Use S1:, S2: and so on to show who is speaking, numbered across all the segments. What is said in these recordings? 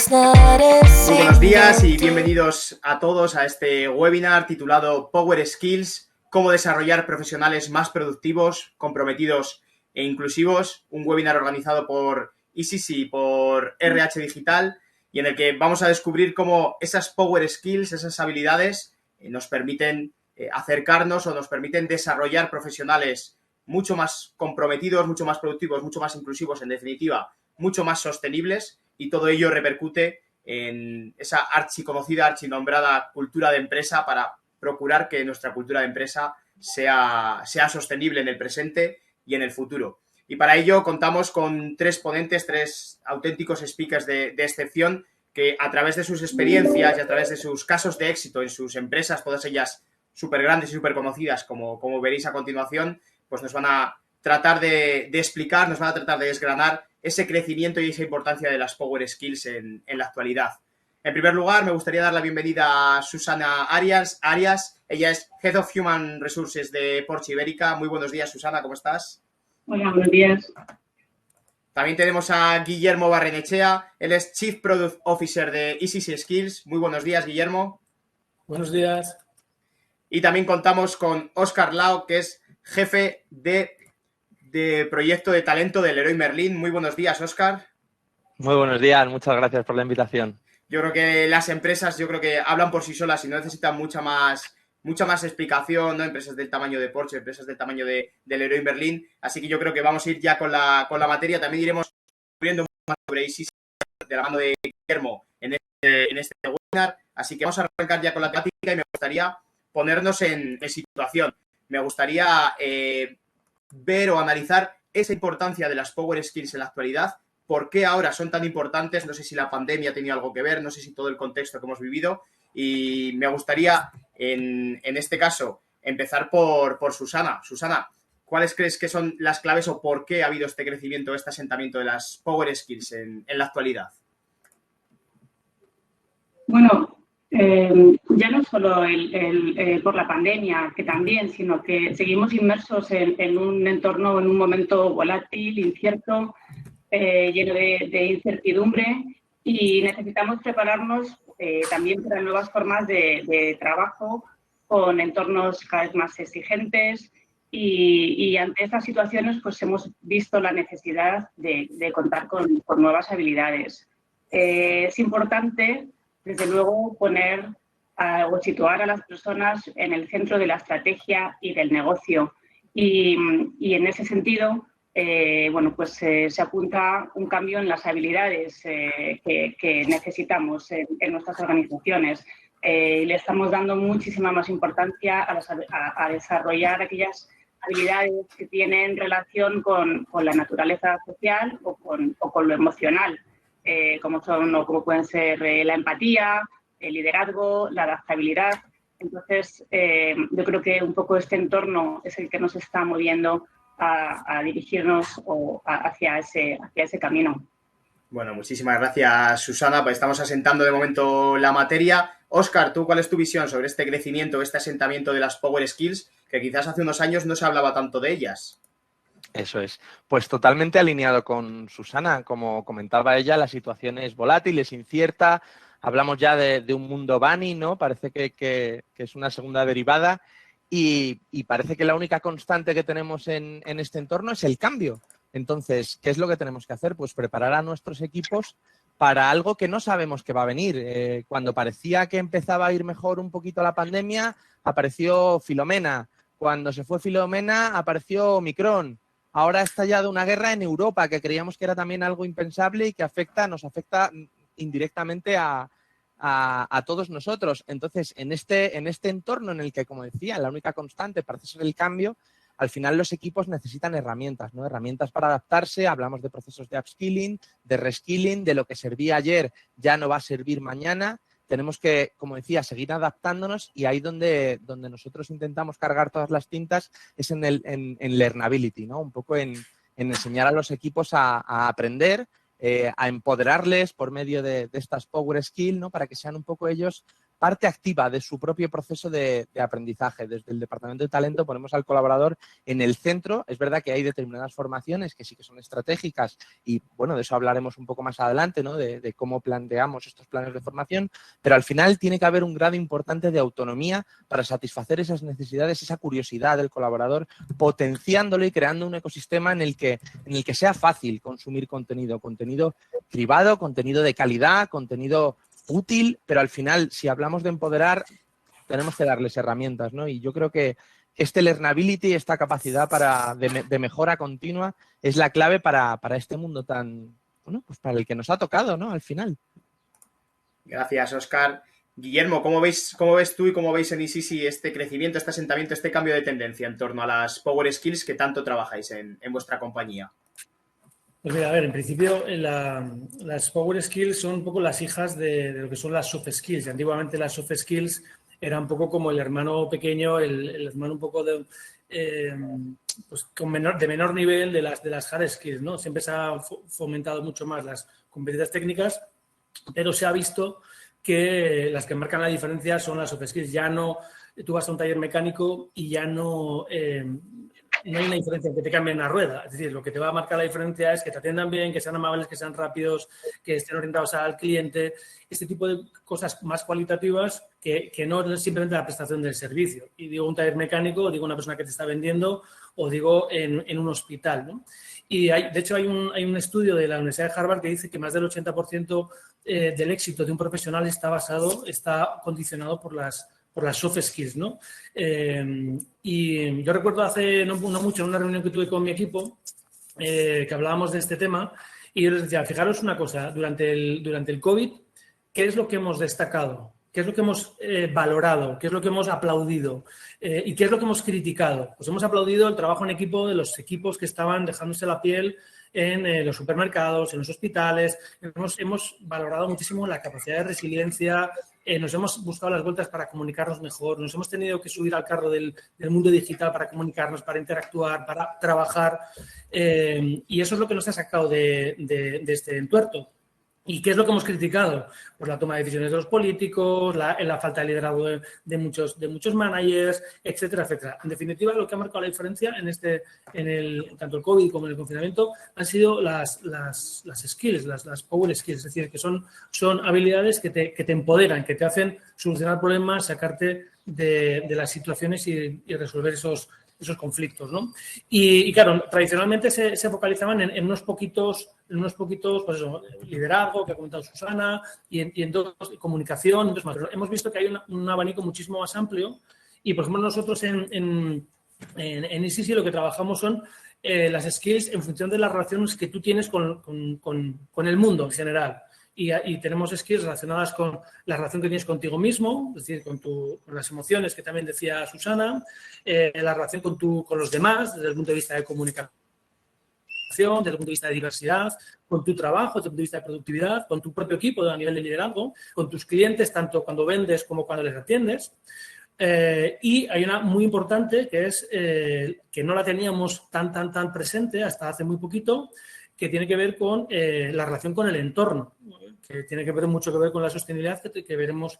S1: Muy buenos días y bienvenidos a todos a este webinar titulado Power Skills, cómo desarrollar profesionales más productivos, comprometidos e inclusivos, un webinar organizado por ICC y por RH Digital y en el que vamos a descubrir cómo esas Power Skills, esas habilidades nos permiten acercarnos o nos permiten desarrollar profesionales mucho más comprometidos, mucho más productivos, mucho más inclusivos, en definitiva, mucho más sostenibles, y todo ello repercute en esa archiconocida, archinombrada cultura de empresa para procurar que nuestra cultura de empresa sea sostenible en el presente y en el futuro. Y para ello contamos con tres ponentes, tres auténticos speakers de excepción que a través de sus experiencias y a través de sus casos de éxito en sus empresas, todas ellas súper grandes y súper conocidas, como veréis a continuación, pues nos van a tratar de explicar, nos van a tratar de desgranar ese crecimiento y esa importancia de las Power Skills en la actualidad. En primer lugar, me gustaría dar la bienvenida a Susana Arias. Ella es Head of Human Resources de Porsche Ibérica. Muy buenos días, Susana, ¿cómo estás?
S2: Hola, buenos días.
S1: También tenemos a Guillermo Barrenechea. Él es Chief Product Officer de ECC Skills. Muy buenos días, Guillermo.
S3: Buenos días.
S1: Y también contamos con Óscar Lao, que es jefe de proyecto de talento del Leroy Merlin. Muy buenos días, Óscar.
S4: Muy buenos días, muchas gracias por la invitación.
S1: Yo creo que las empresas, hablan por sí solas y no necesitan mucha más explicación, ¿no? Empresas del tamaño de Porsche, empresas del tamaño del Leroy Merlin. Así que yo creo que vamos a ir ya con la materia. También iremos descubriendo más sobre ISIS de la mano de Guillermo en este webinar. Así que vamos a arrancar ya con la temática y me gustaría ponernos en situación. Me gustaría ver o analizar esa importancia de las Power Skills en la actualidad. ¿Por qué ahora son tan importantes? No sé si la pandemia ha tenido algo que ver, no sé si todo el contexto que hemos vivido. Y me gustaría, en este caso, empezar por Susana. Susana, ¿cuáles crees que son las claves o por qué ha habido este crecimiento, este asentamiento de las Power Skills en la actualidad?
S2: Bueno, ya no solo por la pandemia, que también, sino que seguimos inmersos en un entorno, en un momento volátil, incierto, lleno de incertidumbre, y necesitamos prepararnos también para nuevas formas de trabajo con entornos cada vez más exigentes y ante estas situaciones pues hemos visto la necesidad de contar con nuevas habilidades. Es importante, desde luego, poner o situar a las personas en el centro de la estrategia y del negocio y en ese sentido se apunta un cambio en las habilidades que necesitamos en nuestras organizaciones. Le estamos dando muchísima más importancia a desarrollar aquellas habilidades que tienen relación con la naturaleza social o con lo emocional, como pueden ser la empatía, el liderazgo, la adaptabilidad. Entonces, yo creo que un poco este entorno es el que nos está moviendo a dirigirnos hacia ese camino.
S1: Bueno, muchísimas gracias, Susana. Pues estamos asentando de momento la materia. Óscar, ¿tú cuál es tu visión sobre este crecimiento, este asentamiento de las Power Skills, que quizás hace unos años no se hablaba tanto de ellas?
S4: Eso es. Pues totalmente alineado con Susana. Como comentaba ella, la situación es volátil, es incierta. Hablamos ya de un mundo bunny, ¿no? Parece que es una segunda derivada y parece que la única constante que tenemos en este entorno es el cambio. Entonces, ¿qué es lo que tenemos que hacer? Pues preparar a nuestros equipos para algo que no sabemos que va a venir. Cuando parecía que empezaba a ir mejor un poquito la pandemia, apareció Filomena. Cuando se fue Filomena, apareció Omicron. Ahora ha estallado una guerra en Europa que creíamos que era también algo impensable y que nos afecta indirectamente a todos nosotros. Entonces, en este entorno en el que, como decía, la única constante parece ser el cambio, al final los equipos necesitan herramientas, ¿no? Herramientas para adaptarse. Hablamos de procesos de upskilling, de reskilling, de lo que servía ayer ya no va a servir mañana. Tenemos que, como decía, seguir adaptándonos y ahí donde nosotros intentamos cargar todas las tintas es en learnability, ¿no? Un poco en enseñar a los equipos a aprender, a empoderarles por medio de estas Power Skills, ¿no? Para que sean un poco ellos parte activa de su propio proceso de aprendizaje. Desde el departamento de talento ponemos al colaborador en el centro. Es verdad que hay determinadas formaciones que sí que son estratégicas y, bueno, de eso hablaremos un poco más adelante, ¿no? De cómo planteamos estos planes de formación, pero al final tiene que haber un grado importante de autonomía para satisfacer esas necesidades, esa curiosidad del colaborador, potenciándolo y creando un ecosistema en el que sea fácil consumir contenido privado, contenido de calidad, contenido útil, pero al final, si hablamos de empoderar, tenemos que darles herramientas, ¿no? Y yo creo que este learnability, esta capacidad de mejora continua, es la clave para este mundo tan, bueno, pues para el que nos ha tocado, ¿no? Al final.
S1: Gracias, Óscar. Guillermo, ¿cómo ves tú y cómo veis en Easy este crecimiento, este asentamiento, este cambio de tendencia en torno a las Power Skills que tanto trabajáis en vuestra compañía?
S3: Pues mira, a ver, en principio las Power Skills son un poco las hijas de lo que son las Soft Skills. Y antiguamente las Soft Skills era un poco como el hermano pequeño, el hermano un poco de pues de menor nivel de las Hard Skills, ¿no? Siempre se ha fomentado mucho más las competencias técnicas, pero se ha visto que las que marcan la diferencia son las Soft Skills. Ya no, tú vas a un taller mecánico y ya no hay una diferencia en que te cambien una rueda. Es decir, lo que te va a marcar la diferencia es que te atiendan bien, que sean amables, que sean rápidos, que estén orientados al cliente. Este tipo de cosas más cualitativas que no es simplemente la prestación del servicio. Y digo un taller mecánico, digo una persona que te está vendiendo o digo en un hospital, ¿no? Y de hecho hay un estudio de la Universidad de Harvard que dice que más del 80% del éxito de un profesional está condicionado por las soft skills, ¿no? Y yo recuerdo hace no mucho en una reunión que tuve con mi equipo que hablábamos de este tema y yo les decía, fijaros una cosa, durante el COVID, ¿qué es lo que hemos destacado? ¿Qué es lo que hemos valorado? ¿Qué es lo que hemos aplaudido? ¿Y qué es lo que hemos criticado? Pues hemos aplaudido el trabajo en equipo de los equipos que estaban dejándose la piel en los supermercados, en los hospitales. Hemos valorado muchísimo la capacidad de resiliencia, nos hemos buscado las vueltas para comunicarnos mejor, nos hemos tenido que subir al carro del mundo digital para comunicarnos, para interactuar, para trabajar. Y eso es lo que nos ha sacado de este entuerto. ¿Y qué es lo que hemos criticado? Pues la toma de decisiones de los políticos, la falta de liderazgo de muchos managers, etcétera, etcétera. En definitiva, lo que ha marcado la diferencia en tanto el COVID como en el confinamiento han sido las skills, las power skills, es decir, que son habilidades que te empoderan, que te hacen solucionar problemas, sacarte de las situaciones y resolver esos conflictos, ¿no? Y claro, tradicionalmente se focalizaban en unos poquitos, pues eso, liderazgo, que ha comentado Susana, y en dos, comunicación, entonces más. Pero hemos visto que hay un abanico muchísimo más amplio y, por ejemplo, nosotros en ICC lo que trabajamos son las skills en función de las relaciones que tú tienes con el mundo en general. Y tenemos skills relacionadas con la relación que tienes contigo mismo, es decir, con las emociones que también decía Susana, la relación con los demás desde el punto de vista de comunicación, desde el punto de vista de diversidad, con tu trabajo, desde el punto de vista de productividad, con tu propio equipo a nivel de liderazgo, con tus clientes, tanto cuando vendes como cuando les atiendes. Y hay una muy importante que es que no la teníamos tan presente hasta hace muy poquito, que tiene que ver con la relación con el entorno, que tiene mucho que ver con la sostenibilidad, que veremos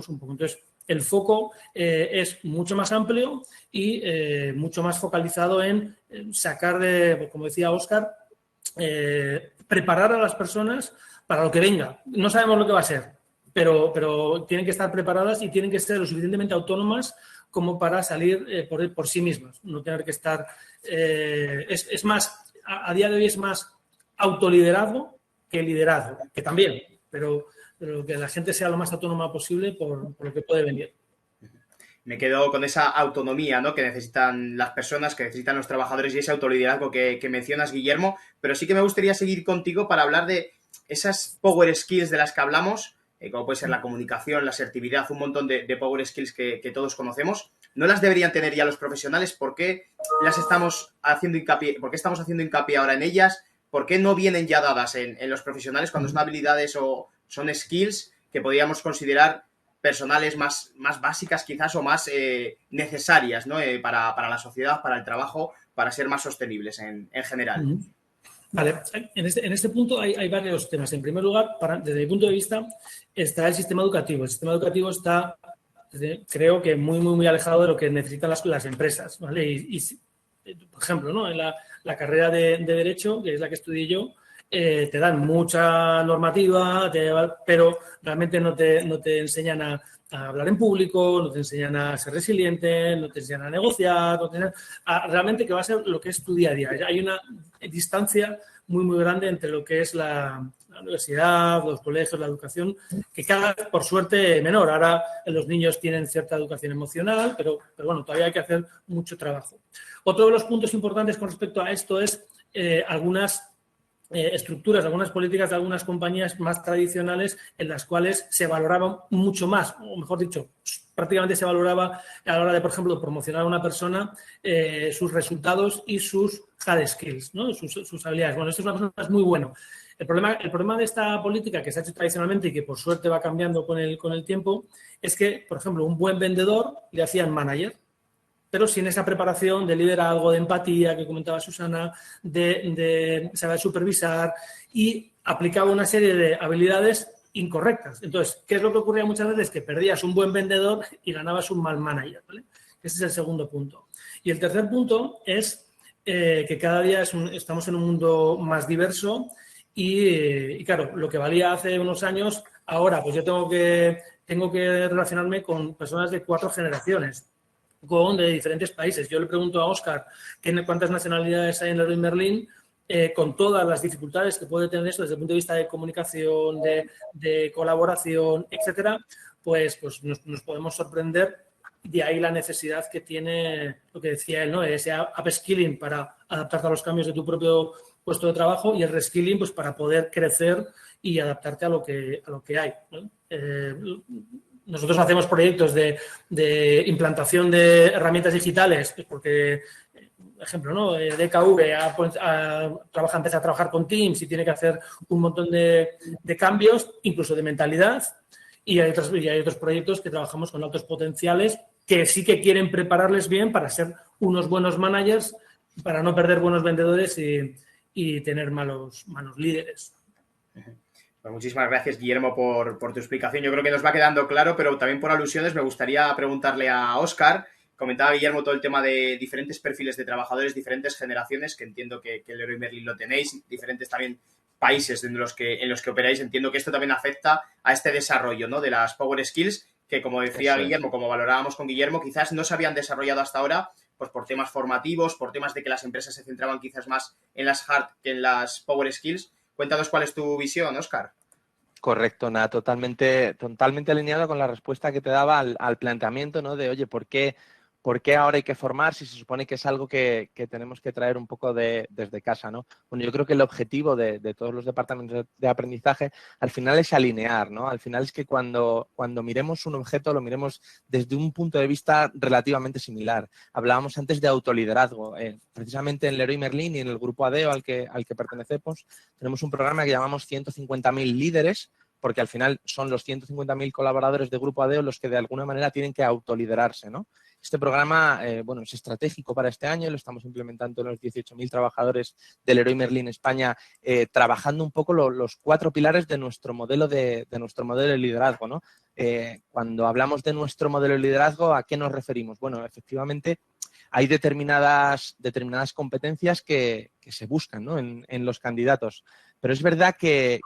S3: un poco. Entonces, el foco es mucho más amplio y mucho más focalizado en sacar como decía Óscar, preparar a las personas para lo que venga. No sabemos lo que va a ser, pero tienen que estar preparadas y tienen que ser lo suficientemente autónomas como para salir por sí mismas, no tener que estar... es más... A día de hoy es más autoliderazgo que liderazgo, que también, pero que la gente sea lo más autónoma posible por lo que puede venir.
S1: Me quedo con esa autonomía, ¿no?, que necesitan las personas, que necesitan los trabajadores y ese autoliderazgo que mencionas, Guillermo, pero sí que me gustaría seguir contigo para hablar de esas power skills de las que hablamos, como puede ser la comunicación, la asertividad, un montón de power skills que todos conocemos. ¿No las deberían tener ya los profesionales? ¿Por qué estamos haciendo hincapié ahora en ellas? ¿Por qué no vienen ya dadas en los profesionales cuando son habilidades o son skills que podríamos considerar personales más básicas quizás o más necesarias, ¿no?, para la sociedad, para el trabajo, para ser más sostenibles en general?
S3: Vale, en este punto hay varios temas. En primer lugar, desde mi punto de vista, está el sistema educativo. El sistema educativo está, creo que muy alejado de lo que necesitan las empresas, ¿vale? Por ejemplo, ¿no? En la carrera de Derecho, que es la que estudié yo, te dan mucha normativa, pero realmente no te enseñan a hablar en público, no te enseñan a ser resiliente, no te enseñan a negociar, no te enseñan realmente que va a ser lo que es tu día a día. Hay una distancia muy grande entre lo que es la universidad, los colegios, la educación, que cada vez, por suerte, menor. Ahora los niños tienen cierta educación emocional, pero bueno, todavía hay que hacer mucho trabajo. Otro de los puntos importantes con respecto a esto es algunas estructuras, algunas políticas de algunas compañías más tradicionales en las cuales se valoraba mucho más, o mejor dicho, prácticamente se valoraba a la hora de, por ejemplo, promocionar a una persona sus resultados y sus hard skills, ¿no? sus habilidades. Bueno, esto es una cosa que es muy bueno. El problema de esta política que se ha hecho tradicionalmente y que por suerte va cambiando con el tiempo es que, por ejemplo, un buen vendedor le hacían manager, pero sin esa preparación de liderazgo, de empatía que comentaba Susana, de saber supervisar, y aplicaba una serie de habilidades incorrectas. Entonces, ¿qué es lo que ocurría muchas veces? Que perdías un buen vendedor y ganabas un mal manager, ¿vale? Ese es el segundo punto. Y el tercer punto es que cada día estamos en un mundo más diverso y claro, lo que valía hace unos años, ahora pues yo tengo que relacionarme con personas de 4 generaciones. De diferentes países. Yo le pregunto a Óscar cuántas nacionalidades hay en Leroy Merlin, con todas las dificultades que puede tener esto desde el punto de vista de comunicación, de colaboración, etcétera, pues nos podemos sorprender. De ahí la necesidad que tiene, lo que decía él, ¿no? Ese upskilling para adaptarte a los cambios de tu propio puesto de trabajo y el reskilling pues para poder crecer y adaptarte a lo que hay, ¿no? Nosotros hacemos proyectos de implantación de herramientas digitales, porque, ejemplo, ¿no? DKV empieza a trabajar con Teams y tiene que hacer un montón de cambios, incluso de mentalidad, y hay otros proyectos que trabajamos con altos potenciales que sí que quieren prepararles bien para ser unos buenos managers, para no perder buenos vendedores y tener malos líderes.
S1: Pues muchísimas gracias, Guillermo, por tu explicación. Yo creo que nos va quedando claro, pero también por alusiones me gustaría preguntarle a Óscar. Comentaba Guillermo todo el tema de diferentes perfiles de trabajadores, diferentes generaciones, que entiendo que el Leroy Merlin lo tenéis, diferentes también países en los que operáis. Entiendo que esto también afecta a este desarrollo, ¿no? De las Power Skills, que como decía Guillermo, como valorábamos con Guillermo, quizás no se habían desarrollado hasta ahora, pues por temas formativos, por temas de que las empresas se centraban quizás más en las hard que en las Power Skills. Cuéntanos cuál es tu visión, Óscar.
S4: Correcto, nada, totalmente alineado con la respuesta que te daba al planteamiento, ¿no? De, oye, ¿por qué ahora hay que formar si se supone que es algo que tenemos que traer un poco desde casa, ¿no? Bueno, yo creo que el objetivo de todos los departamentos de aprendizaje al final es alinear, ¿no? Al final es que cuando miremos un objeto lo miremos desde un punto de vista relativamente similar. Hablábamos antes de autoliderazgo. Precisamente en Leroy Merlin y en el grupo ADEO al que pertenecemos tenemos un programa que llamamos 150.000 líderes, porque al final son los 150.000 colaboradores de Grupo ADEO los que de alguna manera tienen que autoliderarse, ¿no? Este programa, es estratégico para este año, lo estamos implementando en los 18.000 trabajadores del Leroy Merlin España, trabajando un poco los 4 pilares de nuestro modelo de liderazgo, ¿no? Cuando hablamos de nuestro modelo de liderazgo, ¿a qué nos referimos? Bueno, efectivamente, hay determinadas competencias que se buscan, ¿no? en los candidatos, pero es verdad que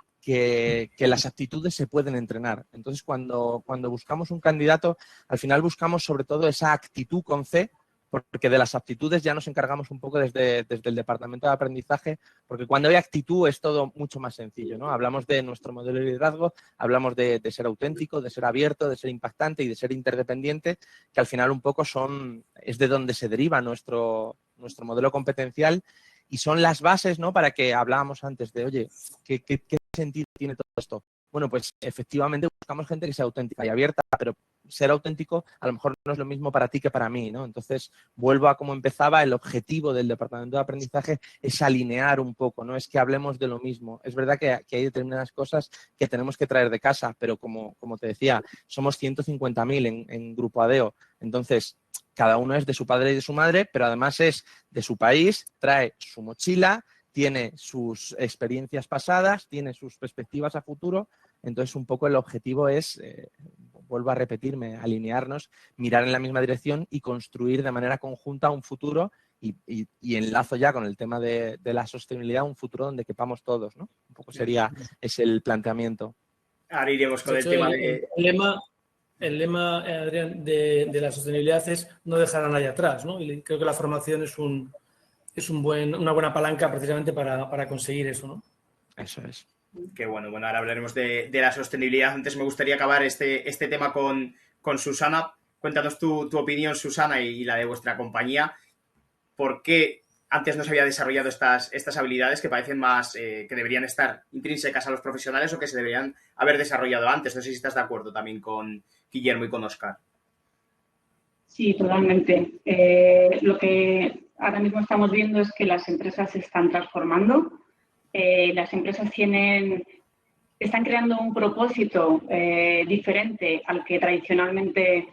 S4: las aptitudes se pueden entrenar. Entonces, cuando buscamos un candidato, al final buscamos sobre todo esa actitud con C, porque de las aptitudes ya nos encargamos un poco desde el departamento de aprendizaje, porque cuando hay actitud es todo mucho más sencillo, ¿no? Hablamos de nuestro modelo de liderazgo, hablamos de ser auténtico, de ser abierto, de ser impactante y de ser interdependiente, que al final un poco es de donde se deriva nuestro modelo competencial y son las bases, ¿no? Para que hablábamos antes de, oye, ¿qué sentido tiene todo esto? Bueno, pues efectivamente buscamos gente que sea auténtica y abierta, pero ser auténtico a lo mejor no es lo mismo para ti que para mí, ¿no? Entonces, vuelvo a como empezaba, el objetivo del departamento de aprendizaje es alinear un poco, no es que hablemos de lo mismo. Es verdad que hay determinadas cosas que tenemos que traer de casa, pero como te decía, somos 150.000 en Grupo ADEO, entonces cada uno es de su padre y de su madre, pero además es de su país, trae su mochila, tiene sus experiencias pasadas, tiene sus perspectivas a futuro. Entonces, un poco el objetivo es, vuelvo a repetirme, alinearnos, mirar en la misma dirección y construir de manera conjunta un futuro y enlazo ya con el tema de la sostenibilidad, un futuro donde quepamos todos, ¿no? Un poco es el planteamiento.
S1: Ahora iremos con
S3: De
S1: el
S3: hecho,
S1: tema de...
S3: El lema, Adrián, de la sostenibilidad es no dejar a nadie atrás, ¿no? Y creo que la formación es una buena palanca precisamente para conseguir eso, ¿no?
S4: Eso es.
S1: Qué bueno. Bueno, ahora hablaremos de la sostenibilidad. Antes me gustaría acabar este tema con Susana. Cuéntanos tu opinión, Susana, y la de vuestra compañía. ¿Por qué antes no se había desarrollado estas habilidades que parecen más que deberían estar intrínsecas a los profesionales o que se deberían haber desarrollado antes? No sé si estás de acuerdo también con Guillermo y con Óscar.
S2: Sí, totalmente. Lo que ahora mismo estamos viendo es que las empresas se están transformando. Las empresas están creando un propósito diferente al que tradicionalmente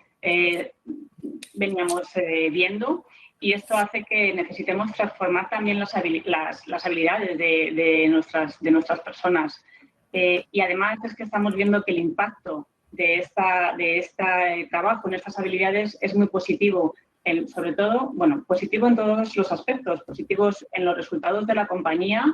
S2: veníamos viendo, y esto hace que necesitemos transformar también las habilidades de nuestras personas. Y además es que estamos viendo que el impacto de este trabajo en estas habilidades es muy positivo, sobre todo, bueno, positivo en todos los aspectos, positivos en los resultados de la compañía,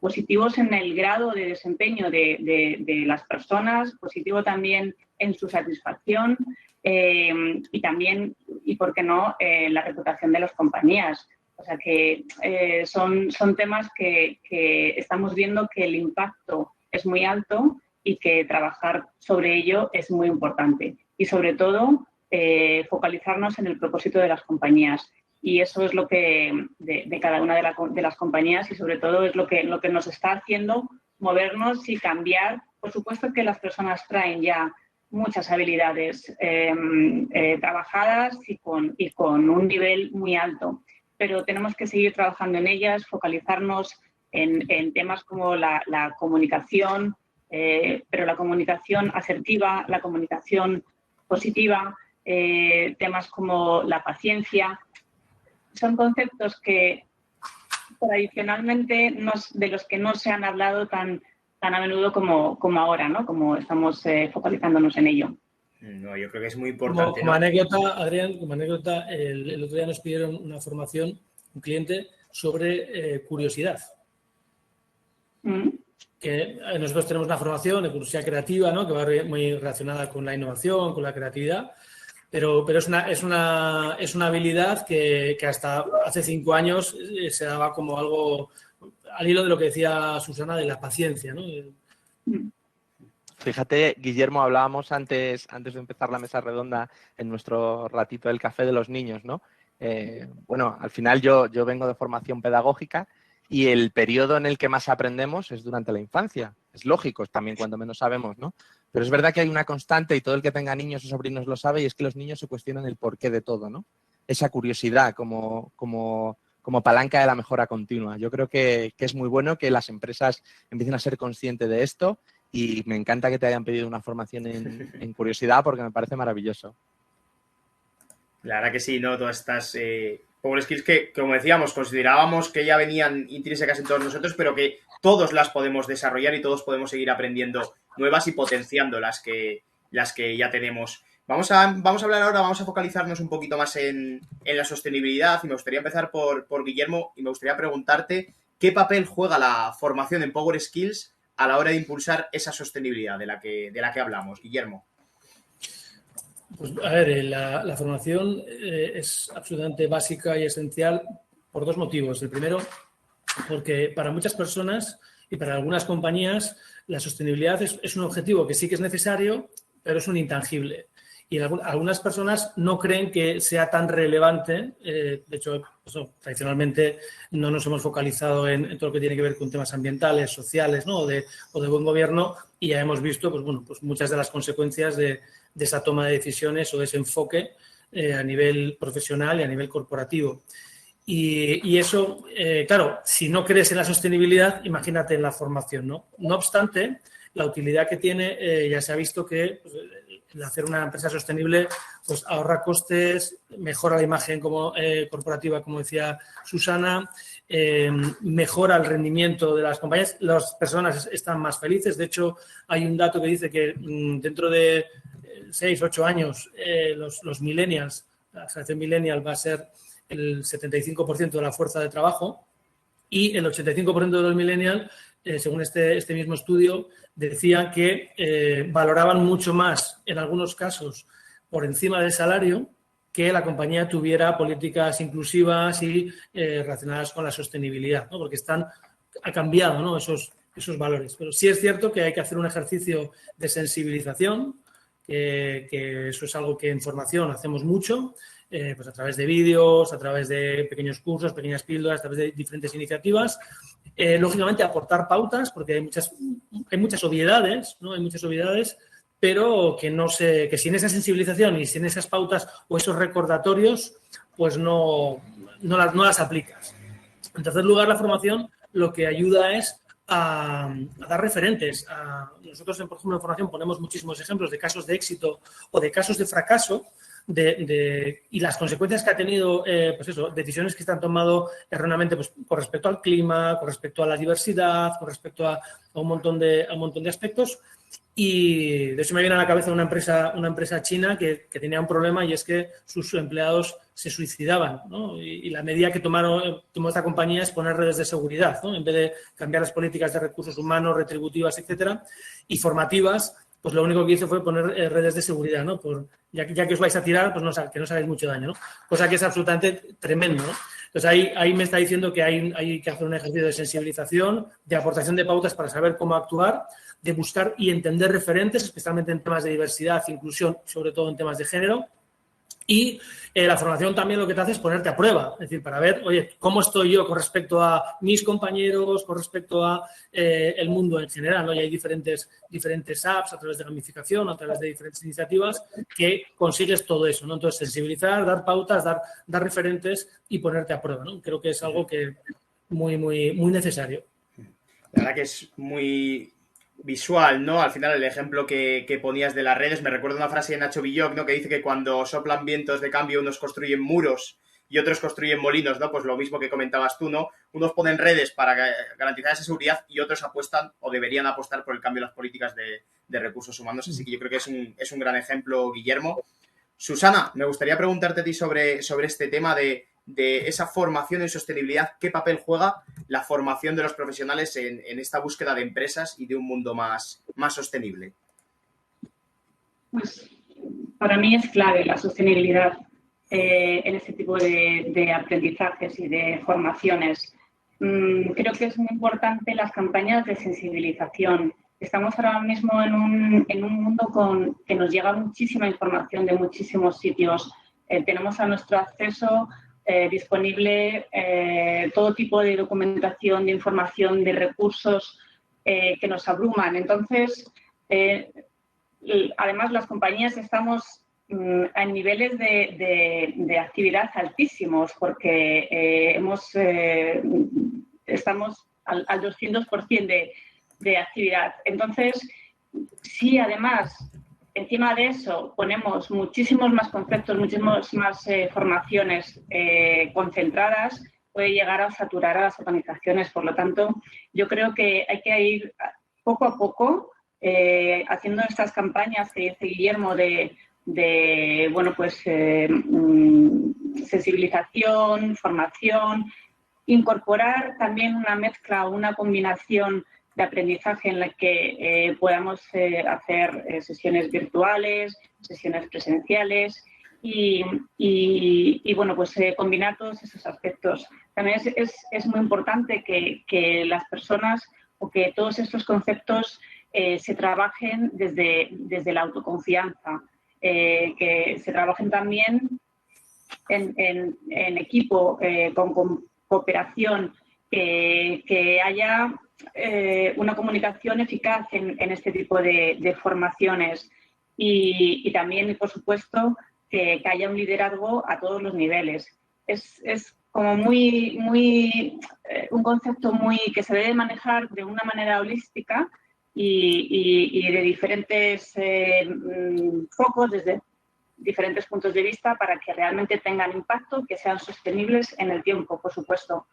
S2: positivos en el grado de desempeño de las personas, positivo también en su satisfacción y también, y por qué no, la reputación de las compañías. O sea que son temas que estamos viendo que el impacto es muy alto y que trabajar sobre ello es muy importante. Y sobre todo, focalizarnos en el propósito de las compañías. Y eso es lo que de cada una de las compañías, y sobre todo es lo que nos está haciendo movernos y cambiar. Por supuesto que las personas traen ya muchas habilidades trabajadas y con un nivel muy alto, pero tenemos que seguir trabajando en ellas, focalizarnos en temas como la comunicación, pero la comunicación asertiva, la comunicación positiva, temas como la paciencia. Son conceptos que tradicionalmente de los que no se han hablado tan a menudo como ahora, ¿no? Como estamos focalizándonos en ello.
S1: No, yo creo que es muy importante.
S3: Como anécdota, Adrián, el otro día nos pidieron una formación, un cliente, sobre curiosidad. Que nosotros tenemos una formación de curiosidad creativa, ¿no? Que va muy relacionada con la innovación, con la creatividad. Pero es una habilidad que hasta hace 5 años se daba como algo al hilo de lo que decía Susana de la paciencia, ¿no?
S4: Fíjate, Guillermo, hablábamos antes de empezar la mesa redonda en nuestro ratito del café de los niños, ¿no? Bueno, al final yo vengo de formación pedagógica y el periodo en el que más aprendemos es durante la infancia. Es lógico, es también cuando menos sabemos, ¿no? Pero es verdad que hay una constante, y todo el que tenga niños o sobrinos lo sabe, y es que los niños se cuestionan el porqué de todo, ¿no? Esa curiosidad como palanca de la mejora continua. Yo creo que es muy bueno que las empresas empiecen a ser conscientes de esto, y me encanta que te hayan pedido una formación en curiosidad porque me parece maravilloso.
S1: La verdad que sí, ¿no? Todas estas Power Skills que, como decíamos, considerábamos que ya venían intrínsecas en todos nosotros, pero que todos las podemos desarrollar y todos podemos seguir aprendiendo nuevas y potenciando las que ya tenemos. Vamos a hablar ahora, vamos a focalizarnos un poquito más en la sostenibilidad, y me gustaría empezar por Guillermo, y me gustaría preguntarte qué papel juega la formación en Power Skills a la hora de impulsar esa sostenibilidad de la que hablamos. Guillermo.
S3: Pues a ver, la formación es absolutamente básica y esencial por 2 motivos. El primero, porque para muchas personas y para algunas compañías la sostenibilidad es un objetivo que sí que es necesario, pero es un intangible. Y algunas personas no creen que sea tan relevante. De hecho, tradicionalmente no nos hemos focalizado en todo lo que tiene que ver con temas ambientales, sociales, ¿no? o de buen gobierno, y ya hemos visto pues muchas de las consecuencias de esa toma de decisiones o de ese enfoque a nivel profesional y a nivel corporativo. Y eso, claro, si no crees en la sostenibilidad, imagínate en la formación, ¿no? No obstante, la utilidad que tiene, ya se ha visto que El hacer una empresa sostenible pues ahorra costes, mejora la imagen corporativa, como decía Susana, mejora el rendimiento de las compañías, las personas están más felices. De hecho, hay un dato que dice que dentro de 6, 8 años los millennials, la generación millennial va a ser el 75% de la fuerza de trabajo y el 85% de los millennials, según este mismo estudio, decían que valoraban mucho más, en algunos casos, por encima del salario, que la compañía tuviera políticas inclusivas y relacionadas con la sostenibilidad, ¿no? Porque ha cambiado, ¿no? esos valores. Pero sí es cierto que hay que hacer un ejercicio de sensibilización, que eso es algo que en formación hacemos mucho, pues a través de vídeos, a través de pequeños cursos, pequeñas píldoras, a través de diferentes iniciativas. Lógicamente, aportar pautas, porque hay muchas obviedades, ¿no? Hay muchas obviedades, pero que sin esa sensibilización y sin esas pautas o esos recordatorios, pues no las aplicas. En tercer lugar, la formación lo que ayuda es a dar referentes. Nosotros, por ejemplo, en formación ponemos muchísimos ejemplos de casos de éxito o de casos de fracaso y las consecuencias que ha tenido, pues eso, decisiones que se han tomado erróneamente pues, con respecto al clima, con respecto a la diversidad, con respecto a un montón de aspectos. Y de hecho me viene a la cabeza una empresa china que tenía un problema, y es que sus empleados se suicidaban, ¿no? Y la medida que tomó esta compañía es poner redes de seguridad, ¿no? En vez de cambiar las políticas de recursos humanos, retributivas, etcétera, y formativas, pues lo único que hizo fue poner redes de seguridad, ¿no? Ya que os vais a tirar, pues que no os hagáis mucho daño, ¿no? Cosa que es absolutamente tremendo, ¿no? Entonces ahí me está diciendo que hay que hacer un ejercicio de sensibilización, de aportación de pautas para saber cómo actuar, de buscar y entender referentes, especialmente en temas de diversidad, inclusión, sobre todo en temas de género. Y la formación también lo que te hace es ponerte a prueba, es decir, para ver, oye, cómo estoy yo con respecto a mis compañeros, con respecto a el mundo en general, ¿no? Y hay diferentes apps a través de gamificación, a través de diferentes iniciativas que consigues todo eso, ¿no? Entonces, sensibilizar, dar pautas, dar referentes y ponerte a prueba, ¿no? Creo que es algo que muy, muy, muy necesario.
S1: La verdad que es muy visual, ¿no? Al final el ejemplo que ponías de las redes, me recuerda una frase de Nacho Villoc, ¿no? Que dice que cuando soplan vientos de cambio unos construyen muros y otros construyen molinos, ¿no? Pues lo mismo que comentabas tú, ¿no? Unos ponen redes para garantizar esa seguridad y otros apuestan o deberían apostar por el cambio de las políticas de recursos humanos. Así que yo creo que es un gran ejemplo, Guillermo. Susana, me gustaría preguntarte a ti sobre este tema de esa formación en sostenibilidad. ¿Qué papel juega la formación de los profesionales en esta búsqueda de empresas y de un mundo más sostenible?
S2: Pues para mí es clave la sostenibilidad en este tipo de aprendizajes y de formaciones. Creo que es muy importante las campañas de sensibilización. Estamos ahora mismo en un mundo que nos llega muchísima información de muchísimos sitios. Tenemos a nuestro acceso disponible todo tipo de documentación, de información, de recursos que nos abruman. Entonces, además, las compañías estamos en niveles de actividad altísimos porque estamos al 200% de actividad. Entonces, si además encima de eso ponemos muchísimos más conceptos, muchísimas más formaciones concentradas, puede llegar a saturar a las organizaciones. Por lo tanto, yo creo que hay que ir poco a poco haciendo estas campañas que dice Guillermo sensibilización, formación, incorporar también una mezcla, una combinación de aprendizaje en la que podamos hacer sesiones virtuales, sesiones presenciales y combinar todos esos aspectos. También es muy importante que las personas o que todos estos conceptos se trabajen desde la autoconfianza, que se trabajen también en equipo, con cooperación, que haya una comunicación eficaz en este tipo de formaciones y también, por supuesto, que haya un liderazgo a todos los niveles. Es como un concepto que se debe manejar de una manera holística y de diferentes focos, desde diferentes puntos de vista, para que realmente tengan impacto, que sean sostenibles en el tiempo, por supuesto.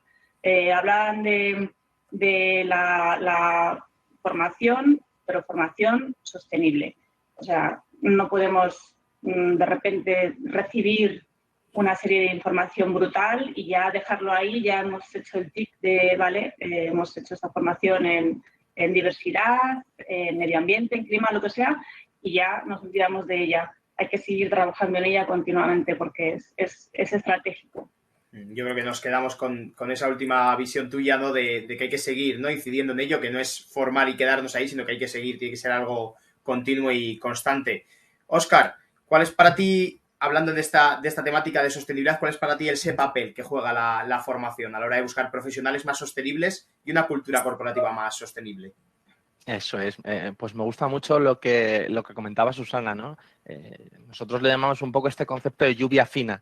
S2: Hablan de la formación, pero formación sostenible. O sea, no podemos de repente recibir una serie de información brutal y ya dejarlo ahí. Ya hemos hecho el tic de, vale, hemos hecho esta formación en diversidad, en medio ambiente, en clima, lo que sea, y ya nos olvidamos de ella. Hay que seguir trabajando en ella continuamente porque es estratégico.
S1: Yo creo que nos quedamos con esa última visión tuya, ¿no? De que hay que seguir, ¿no? Incidiendo en ello, que no es formar y quedarnos ahí, sino que hay que seguir, tiene que ser algo continuo y constante. Óscar, ¿cuál es para ti, hablando de esta temática de sostenibilidad, cuál es para ti ese papel que juega la formación a la hora de buscar profesionales más sostenibles y una cultura corporativa más sostenible?
S4: Eso es. Pues me gusta mucho lo que comentaba Susana, ¿no? Nosotros le llamamos un poco este concepto de lluvia fina.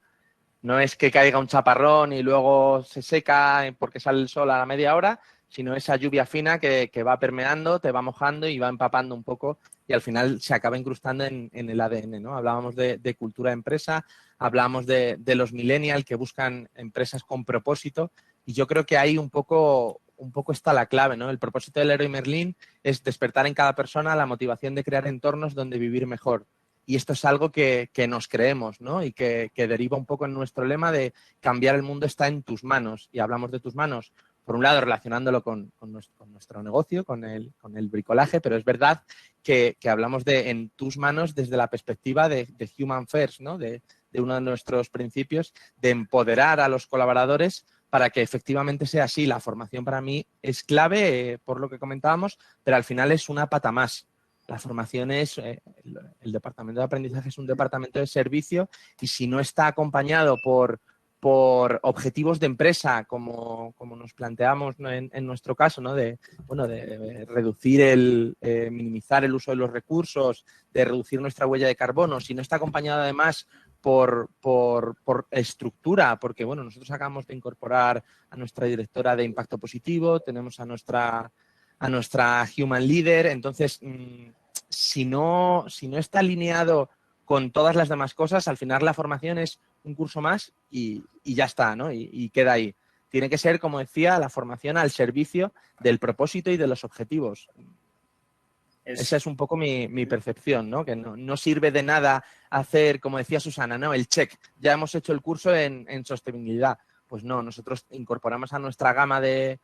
S4: No es que caiga un chaparrón y luego se seca porque sale el sol a la media hora, sino esa lluvia fina que va permeando, te va mojando y va empapando un poco y al final se acaba incrustando en el ADN, ¿no? Hablábamos de cultura de empresa, hablábamos de los millennials que buscan empresas con propósito y yo creo que ahí un poco está la clave, ¿no? El propósito del Leroy Merlin es despertar en cada persona la motivación de crear entornos donde vivir mejor. Y esto es algo que nos creemos, ¿no? Y que deriva un poco en nuestro lema de cambiar el mundo está en tus manos. Y hablamos de tus manos, por un lado, relacionándolo con nuestro negocio, con el bricolaje, pero es verdad que hablamos de en tus manos desde la perspectiva de Human First, ¿no? De uno de nuestros principios, de empoderar a los colaboradores para que efectivamente sea así. La formación para mí es clave, por lo que comentábamos, pero al final es una pata más. La formación es, el departamento de aprendizaje es un departamento de servicio y si no está acompañado por objetivos de empresa, como nos planteamos, ¿no? en nuestro caso, ¿no? de reducir minimizar el uso de los recursos, de reducir nuestra huella de carbono, si no está acompañado además por estructura, porque bueno, nosotros acabamos de incorporar a nuestra directora de impacto positivo, tenemos a nuestra Human Leader, entonces si no está alineado con todas las demás cosas, al final la formación es un curso más y ya está, ¿no? Y queda ahí. Tiene que ser, como decía, la formación al servicio del propósito y de los objetivos. Esa es un poco mi percepción, ¿no? Que no sirve de nada hacer, como decía Susana, ¿no? El check. Ya hemos hecho el curso en sostenibilidad. Pues no, nosotros incorporamos a nuestra gama de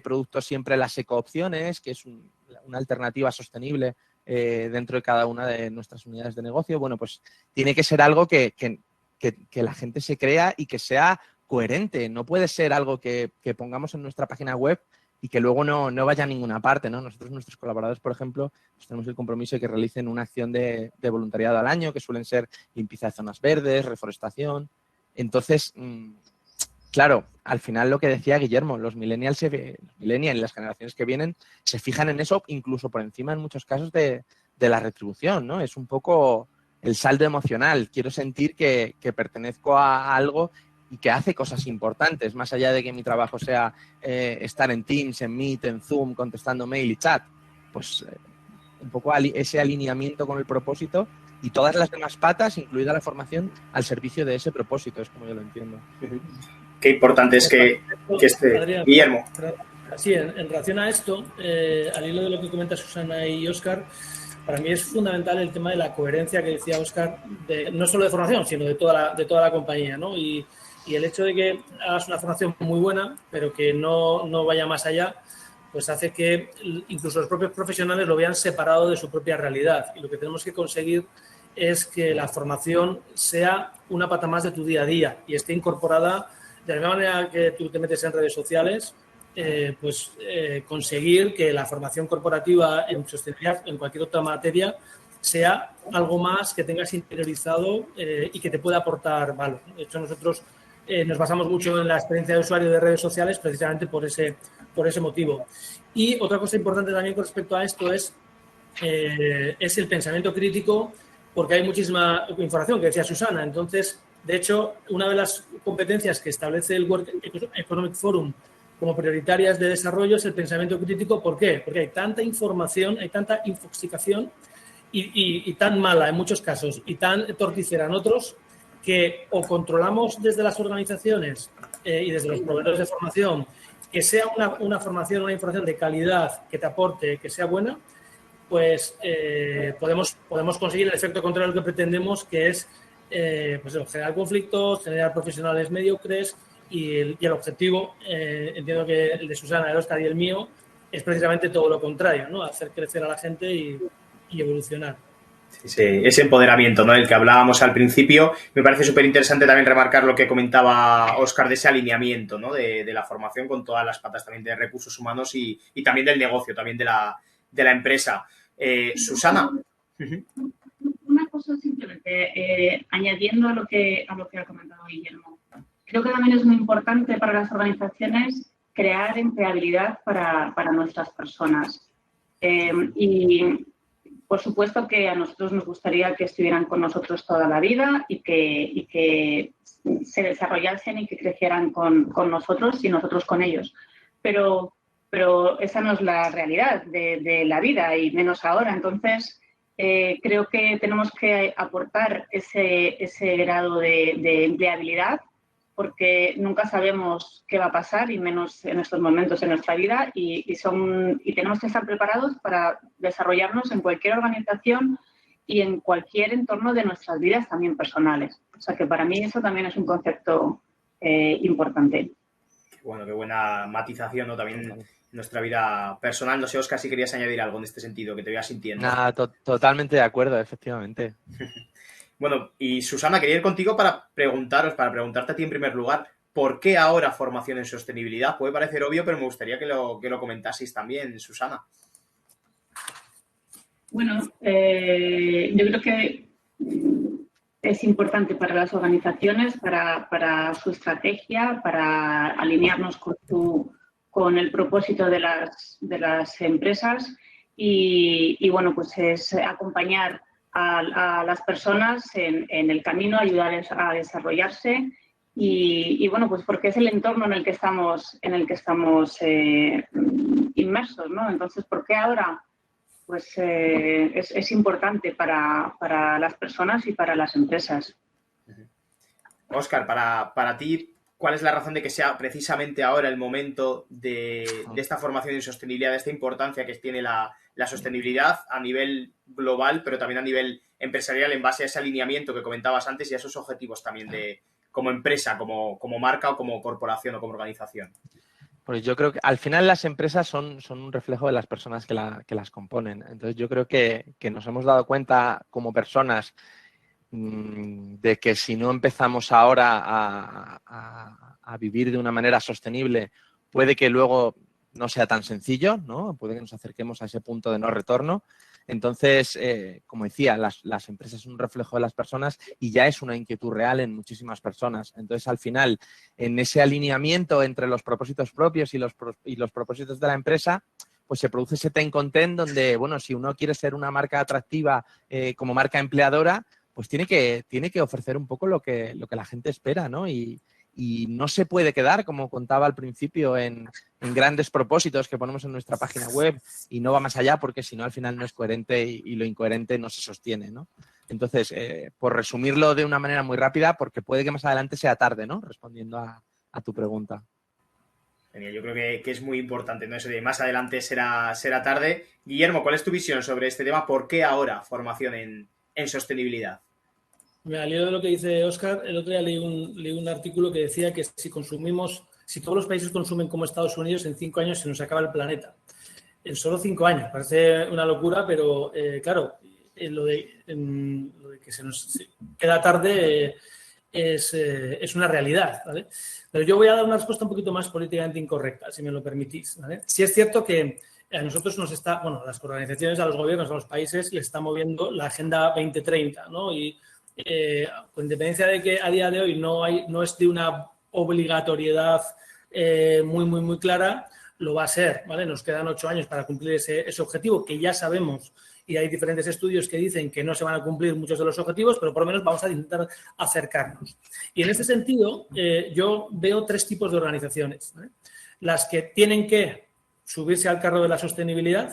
S4: productos siempre las ecoopciones, que es una alternativa sostenible dentro de cada una de nuestras unidades de negocio. Bueno, pues tiene que ser algo que la gente se crea y que sea coherente. No puede ser algo que pongamos en nuestra página web y que luego no vaya a ninguna parte, ¿no? Nosotros, nuestros colaboradores, por ejemplo, pues tenemos el compromiso de que realicen una acción de voluntariado al año, que suelen ser limpieza de zonas verdes, reforestación. Entonces, claro, al final lo que decía Guillermo, los millennials y las generaciones que vienen se fijan en eso incluso por encima en muchos casos de la retribución, ¿no? Es un poco el saldo emocional. Quiero sentir que pertenezco a algo y que hace cosas importantes, más allá de que mi trabajo sea estar en Teams, en Meet, en Zoom, contestando mail y chat. Pues un poco ese alineamiento con el propósito y todas las demás patas, incluida la formación, al servicio de ese propósito, es como yo lo entiendo.
S1: Qué importante es que esté.
S3: Adrián,
S1: Guillermo.
S3: Sí, en relación a esto, al hilo de lo que comenta Susana y Óscar, para mí es fundamental el tema de la coherencia que decía Óscar, no solo de formación, sino de toda la compañía, ¿no? Y el hecho de que hagas una formación muy buena, pero que no vaya más allá, pues hace que incluso los propios profesionales lo vean separado de su propia realidad. Y lo que tenemos que conseguir es que la formación sea una pata más de tu día a día y esté incorporada de la misma manera que tú te metes en redes sociales, conseguir que la formación corporativa en sostenibilidad, en cualquier otra materia, sea algo más que tengas interiorizado y que te pueda aportar valor. De hecho, nosotros nos basamos mucho en la experiencia de usuario de redes sociales precisamente por ese motivo. Y otra cosa importante también con respecto a esto es el pensamiento crítico, porque hay muchísima información que decía Susana. Entonces, de hecho, una de las competencias que establece el World Economic Forum como prioritarias de desarrollo es el pensamiento crítico. ¿Por qué? Porque hay tanta información, hay tanta infoxicación y tan mala en muchos casos y tan torticera en otros, que o controlamos desde las organizaciones y desde los proveedores de formación que sea una formación, una información de calidad que te aporte, que sea buena, pues podemos conseguir el efecto contrario que pretendemos, que es pues generar conflictos, generar profesionales mediocres y el objetivo, entiendo que el de Susana, el Óscar y el mío, es precisamente todo lo contrario, ¿no? Hacer crecer a la gente y evolucionar.
S1: Ese empoderamiento, ¿no?, del que hablábamos al principio. Me parece súper interesante también remarcar lo que comentaba Óscar de ese alineamiento, ¿no?, de la formación con todas las patas también de recursos humanos y también del negocio, también de la empresa. Susana.
S2: Una cosa simplemente, añadiendo a lo que ha comentado Guillermo. Creo que también es muy importante para las organizaciones crear empleabilidad para nuestras personas. Y por supuesto que a nosotros nos gustaría que estuvieran con nosotros toda la vida y que se desarrollasen y que crecieran con nosotros y nosotros con ellos. Pero esa no es la realidad de la vida y menos ahora. Entonces, creo que tenemos que aportar ese grado de empleabilidad, porque nunca sabemos qué va a pasar y menos en estos momentos en nuestra vida y tenemos que estar preparados para desarrollarnos en cualquier organización y en cualquier entorno de nuestras vidas también personales. O sea que para mí eso también es un concepto importante.
S1: Bueno, qué buena matización, ¿no?, también en nuestra vida personal. No sé, Óscar, si querías añadir algo en este sentido, que te veas sintiendo.
S4: Nada, totalmente de acuerdo, efectivamente.
S1: Bueno, y Susana, quería ir contigo para preguntarte a ti en primer lugar, ¿por qué ahora formación en sostenibilidad? Puede parecer obvio, pero me gustaría que lo comentaseis también, Susana.
S2: Bueno, yo creo que es importante para las organizaciones, para su estrategia, para alinearnos con el propósito de las empresas y bueno, pues es acompañar a las personas en el camino, ayudarles a desarrollarse y bueno, pues porque es el entorno en el que estamos inmersos, ¿no? Entonces, ¿por qué ahora? Pues es importante para las personas y para las empresas.
S1: Óscar, para ti, ¿cuál es la razón de que sea precisamente ahora el momento de esta formación en sostenibilidad, de esta importancia que tiene la sostenibilidad a nivel global, pero también a nivel empresarial, en base a ese alineamiento que comentabas antes y a esos objetivos también como empresa, como marca o como corporación o como organización?
S4: Pues yo creo que al final las empresas son un reflejo de las personas que las componen. Entonces yo creo que nos hemos dado cuenta como personas de que si no empezamos ahora a vivir de una manera sostenible, puede que luego no sea tan sencillo, ¿no? Puede que nos acerquemos a ese punto de no retorno. Entonces, como decía, las empresas son un reflejo de las personas y ya es una inquietud real en muchísimas personas. Entonces, al final, en ese alineamiento entre los propósitos propios y los propósitos de la empresa, pues se produce ese ten con ten donde, bueno, si uno quiere ser una marca atractiva como marca empleadora, pues tiene que ofrecer un poco lo que la gente espera, ¿no? Y no se puede quedar, como contaba al principio, en grandes propósitos que ponemos en nuestra página web y no va más allá, porque si no al final no es coherente y lo incoherente no se sostiene, ¿no? Entonces, por resumirlo de una manera muy rápida, porque puede que más adelante sea tarde, ¿no? Respondiendo a tu pregunta.
S1: Genial, yo creo que es muy importante, ¿no?, eso de más adelante será tarde. Guillermo, ¿cuál es tu visión sobre este tema? ¿Por qué ahora formación en sostenibilidad?
S3: Me al hilo de lo que dice Óscar, el otro día leí un artículo que decía que si todos los países consumen como Estados Unidos, en 5 años se nos acaba el planeta. En solo 5 años. Parece una locura, pero claro, lo de que se nos queda tarde es una realidad, ¿vale? Pero yo voy a dar una respuesta un poquito más políticamente incorrecta, si me lo permitís, ¿vale? Sí es cierto que a nosotros las organizaciones, a los gobiernos, a los países, les está moviendo la Agenda 2030, ¿no? Y con independencia de que a día de hoy no es de una obligatoriedad muy, muy, muy clara, lo va a ser, ¿vale? Nos quedan 8 años para cumplir ese objetivo que ya sabemos y hay diferentes estudios que dicen que no se van a cumplir muchos de los objetivos, pero por lo menos vamos a intentar acercarnos. Y en este sentido, yo veo 3 tipos de organizaciones, ¿vale? Las que tienen que subirse al carro de la sostenibilidad,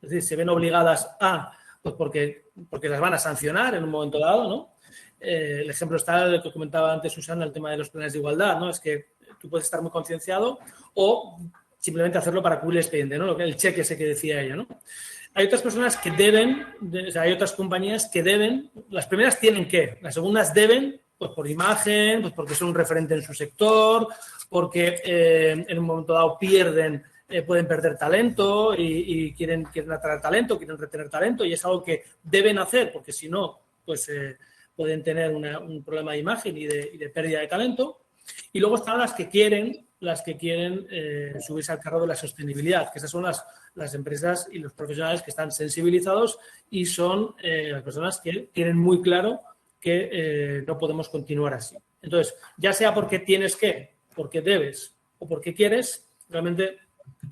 S3: es decir, se ven obligadas a, pues porque las van a sancionar en un momento dado, ¿no? El ejemplo está el que comentaba antes Susana, el tema de los planes de igualdad, ¿no? Es que tú puedes estar muy concienciado o simplemente hacerlo para cubrir el expediente, ¿no? El cheque ese que decía ella, ¿no? Hay otras personas que deben, o sea, hay otras compañías que deben, las primeras tienen que, las segundas deben, pues por imagen, pues porque son un referente en su sector, porque en un momento dado pueden perder talento y quieren atraer talento, quieren retener talento y es algo que deben hacer porque si no, pues pueden tener un problema de imagen y de pérdida de talento. Y luego están las que quieren subirse al carro de la sostenibilidad, que esas son las empresas y los profesionales que están sensibilizados y son las personas que tienen muy claro que no podemos continuar así. Entonces, ya sea porque tienes que, porque debes o porque quieres, realmente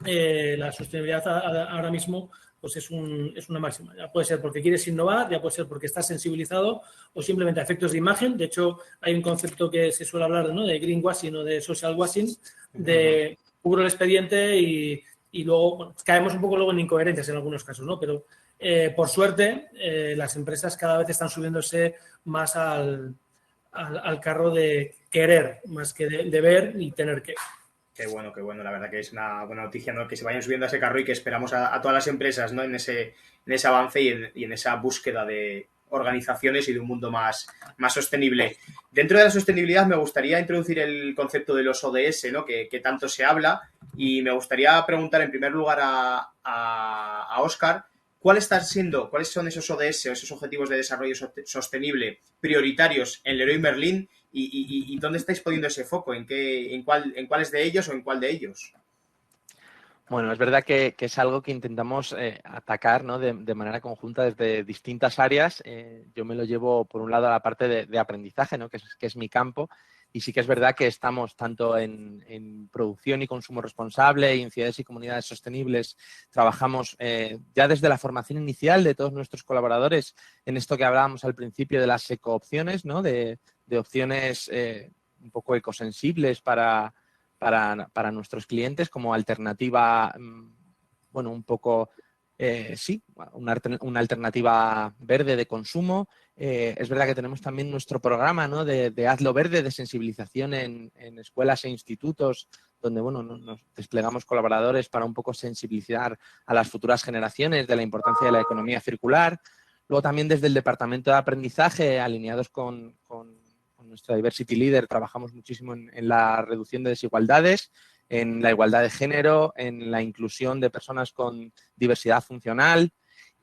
S3: la sostenibilidad ahora mismo pues es una máxima. Ya puede ser porque quieres innovar, ya puede ser porque estás sensibilizado o simplemente a efectos de imagen. De hecho, hay un concepto que se suele hablar, ¿no?, de greenwashing o de social washing, de cubro el expediente y luego bueno, caemos un poco luego en incoherencias en algunos casos, ¿no? Pero por suerte las empresas cada vez están subiéndose más al carro de querer más que de ver y tener que.
S1: Qué bueno, la verdad que es una buena noticia, ¿no? Que se vayan subiendo a ese carro y que esperamos a todas las empresas, ¿no?, en ese avance y en esa búsqueda de organizaciones y de un mundo más sostenible. Dentro de la sostenibilidad me gustaría introducir el concepto de los ODS, ¿no?, que tanto se habla, y me gustaría preguntar en primer lugar a Óscar, ¿cuáles son esos ODS o esos objetivos de desarrollo sostenible prioritarios en Leroy Merlin? ¿Y dónde estáis poniendo ese foco? ¿En cuáles de ellos o en cuál de ellos?
S4: Bueno, es verdad que es algo que intentamos atacar, ¿no?, de manera conjunta desde distintas áreas. Yo me lo llevo, por un lado, a la parte de aprendizaje, ¿no?, que es mi campo. Y sí que es verdad que estamos tanto en producción y consumo responsable y en ciudades y comunidades sostenibles. Trabajamos ya desde la formación inicial de todos nuestros colaboradores en esto que hablábamos al principio de las ecoopciones, ¿no?, de opciones un poco ecosensibles para nuestros clientes como alternativa, bueno, un poco, una alternativa verde de consumo. Es verdad que tenemos también nuestro programa, ¿no?, de Hazlo Verde, de sensibilización en escuelas e institutos, donde bueno, nos desplegamos colaboradores para un poco sensibilizar a las futuras generaciones de la importancia de la economía circular. Luego también desde el Departamento de Aprendizaje, alineados con nuestra Diversity Leader, trabajamos muchísimo en la reducción de desigualdades, en la igualdad de género, en la inclusión de personas con diversidad funcional.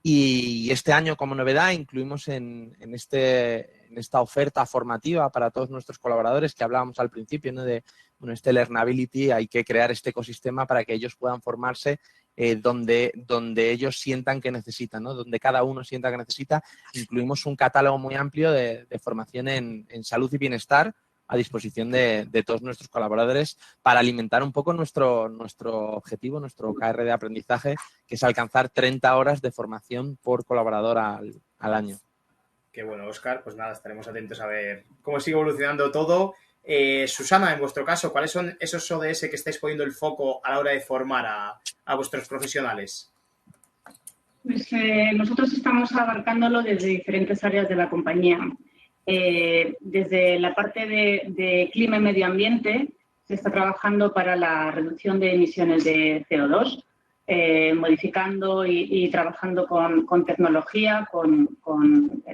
S4: Y este año, como novedad, incluimos en esta oferta formativa para todos nuestros colaboradores que hablábamos al principio, ¿no?, de este Learnability. Hay que crear este ecosistema para que ellos puedan formarse donde ellos sientan que necesitan, ¿no?, donde cada uno sienta que necesita. Incluimos un catálogo muy amplio de formación en salud y bienestar a disposición de todos nuestros colaboradores para alimentar un poco nuestro objetivo, nuestro KR de aprendizaje, que es alcanzar 30 horas de formación por colaborador al año.
S1: Qué bueno, Óscar. Pues nada, estaremos atentos a ver cómo sigue evolucionando todo. Susana, en vuestro caso, ¿cuáles son esos ODS que estáis poniendo el foco a la hora de formar a vuestros profesionales?
S2: Pues nosotros estamos abarcándolo desde diferentes áreas de la compañía. Desde la parte de clima y medio ambiente se está trabajando para la reducción de emisiones de CO2, modificando y trabajando con tecnología,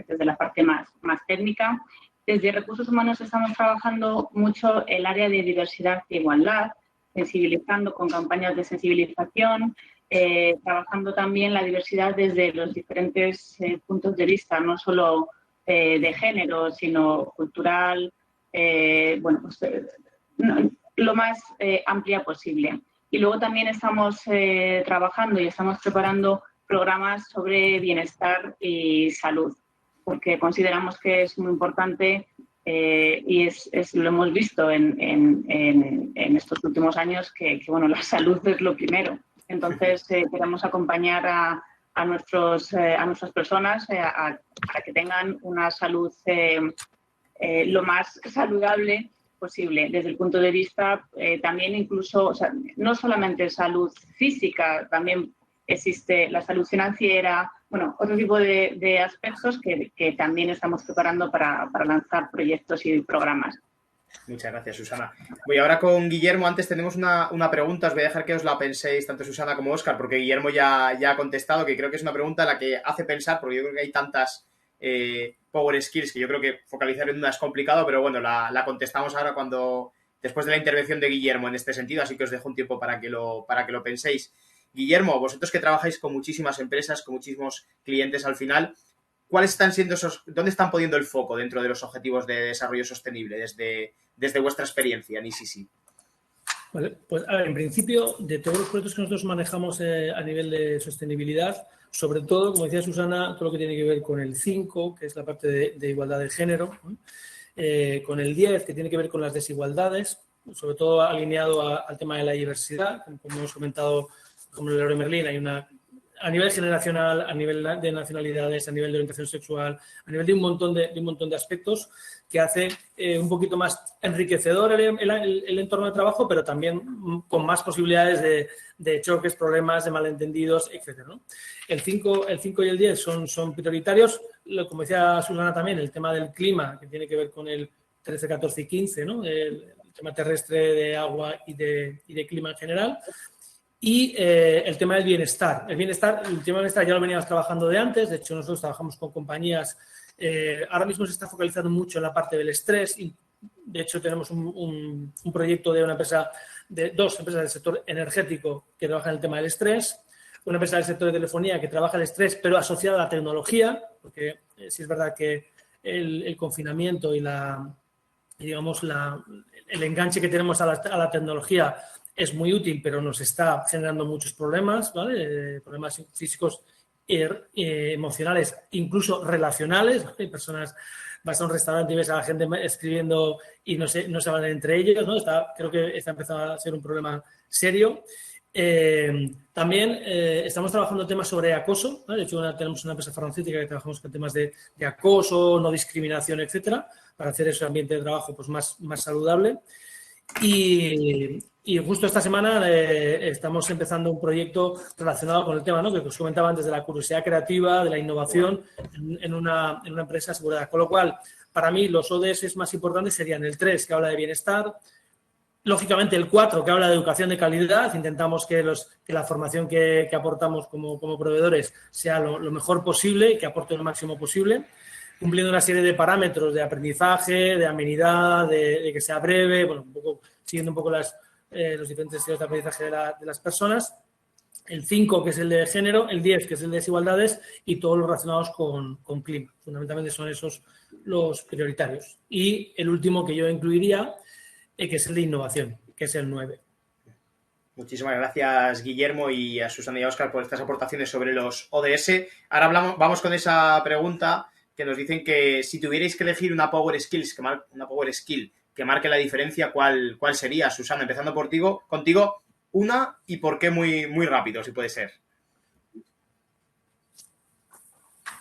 S2: desde la parte más técnica. Desde recursos humanos estamos trabajando mucho el área de diversidad e igualdad, sensibilizando con campañas de sensibilización, trabajando también la diversidad desde los diferentes puntos de vista, no solo de género, sino cultural, lo más amplia posible. Y luego también estamos trabajando y estamos preparando programas sobre bienestar y salud, porque consideramos que es muy importante y lo hemos visto en estos últimos años que la salud es lo primero. Entonces, queremos acompañar a nuestras personas a que tengan una salud lo más saludable posible desde el punto de vista también incluso, o sea, no solamente salud física, también existe la salud financiera, bueno, otro tipo de aspectos que también estamos preparando para lanzar proyectos y programas.
S1: Muchas gracias, Susana. Voy ahora con Guillermo. Antes tenemos una pregunta, os voy a dejar que os la penséis tanto Susana como Óscar, porque Guillermo ya ha contestado, que creo que es una pregunta a la que hace pensar, porque yo creo que hay tantas Power Skills que yo creo que focalizar en una es complicado, pero bueno, la contestamos ahora después de la intervención de Guillermo en este sentido, así que os dejo un tiempo para que lo penséis. Guillermo, vosotros que trabajáis con muchísimas empresas, con muchísimos clientes al final, ¿cuáles están siendo dónde están poniendo el foco dentro de los objetivos de desarrollo sostenible desde vuestra experiencia en ICC?
S3: Vale, pues a ver, en principio, de todos los proyectos que nosotros manejamos a nivel de sostenibilidad, sobre todo, como decía Susana, todo lo que tiene que ver con el 5, que es la parte de igualdad de género, con el 10, que tiene que ver con las desigualdades, sobre todo alineado al tema de la diversidad, como hemos comentado, como el Leroy Merlin, hay a nivel generacional, a nivel de nacionalidades, a nivel de orientación sexual, a nivel de un montón de aspectos que hace un poquito más enriquecedor el entorno de trabajo, pero también con más posibilidades de choques, problemas, de malentendidos, etcétera, ¿no? El 5 y el 10 son prioritarios. Como decía Susana también, el tema del clima, que tiene que ver con el 13, 14 y 15, ¿no? El tema terrestre, de agua y de clima en general. Y el tema del bienestar. El tema del bienestar ya lo veníamos trabajando de antes. De hecho, nosotros trabajamos con compañías. Ahora mismo se está focalizando mucho en la parte del estrés. Y, de hecho, tenemos un proyecto de dos empresas del sector energético que trabajan en el tema del estrés. Una empresa del sector de telefonía que trabaja el estrés, pero asociada a la tecnología. Porque sí es verdad que el confinamiento y el enganche que tenemos a la tecnología es muy útil, pero nos está generando muchos problemas, ¿vale? Problemas físicos, emocionales, incluso relacionales. Hay personas, vas a un restaurante y ves a la gente escribiendo y no se hablan entre ellos, ¿no? Creo que está empezando a ser un problema serio. También estamos trabajando temas sobre acoso, ¿vale? De hecho, tenemos una empresa farmacéutica que trabajamos con temas de acoso, no discriminación, etcétera, para hacer ese ambiente de trabajo pues, más saludable. Y justo esta semana estamos empezando un proyecto relacionado con el tema, ¿no? Que os comentaba antes, de la curiosidad creativa, de la innovación en una empresa de seguridad. Con lo cual, para mí, los ODS más importantes serían el 3, que habla de bienestar, lógicamente el 4, que habla de educación de calidad. Intentamos que la formación que aportamos como proveedores sea lo mejor posible y que aporte lo máximo posible, cumpliendo una serie de parámetros de aprendizaje, de amenidad, de que sea breve, bueno, siguiendo un poco los diferentes estilos de aprendizaje de las personas. El 5, que es el de género, el 10, que es el de desigualdades, y todos los relacionados con clima. Fundamentalmente son esos los prioritarios. Y el último que yo incluiría, que es el de innovación, que es el 9.
S1: Muchísimas gracias, Guillermo, y a Susana y a Óscar por estas aportaciones sobre los ODS. Ahora vamos con esa pregunta que nos dicen que si tuvierais que elegir una Power Skill que marque la diferencia, ¿cuál sería? Susana, empezando contigo, una, y por qué muy, muy rápido, si puede ser.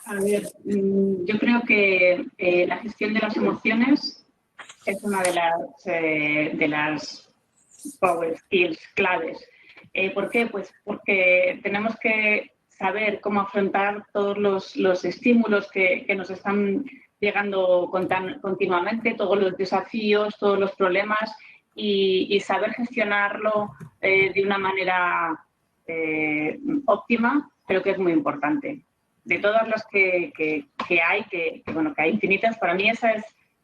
S2: A ver, yo creo que la gestión de las emociones es una de las Power Skills claves. ¿Por qué? Pues porque tenemos que saber cómo afrontar todos los estímulos que nos están llegando continuamente, todos los desafíos, todos los problemas, y saber gestionarlo de una manera óptima, creo que es muy importante. De todas las que hay infinitas, para mí esa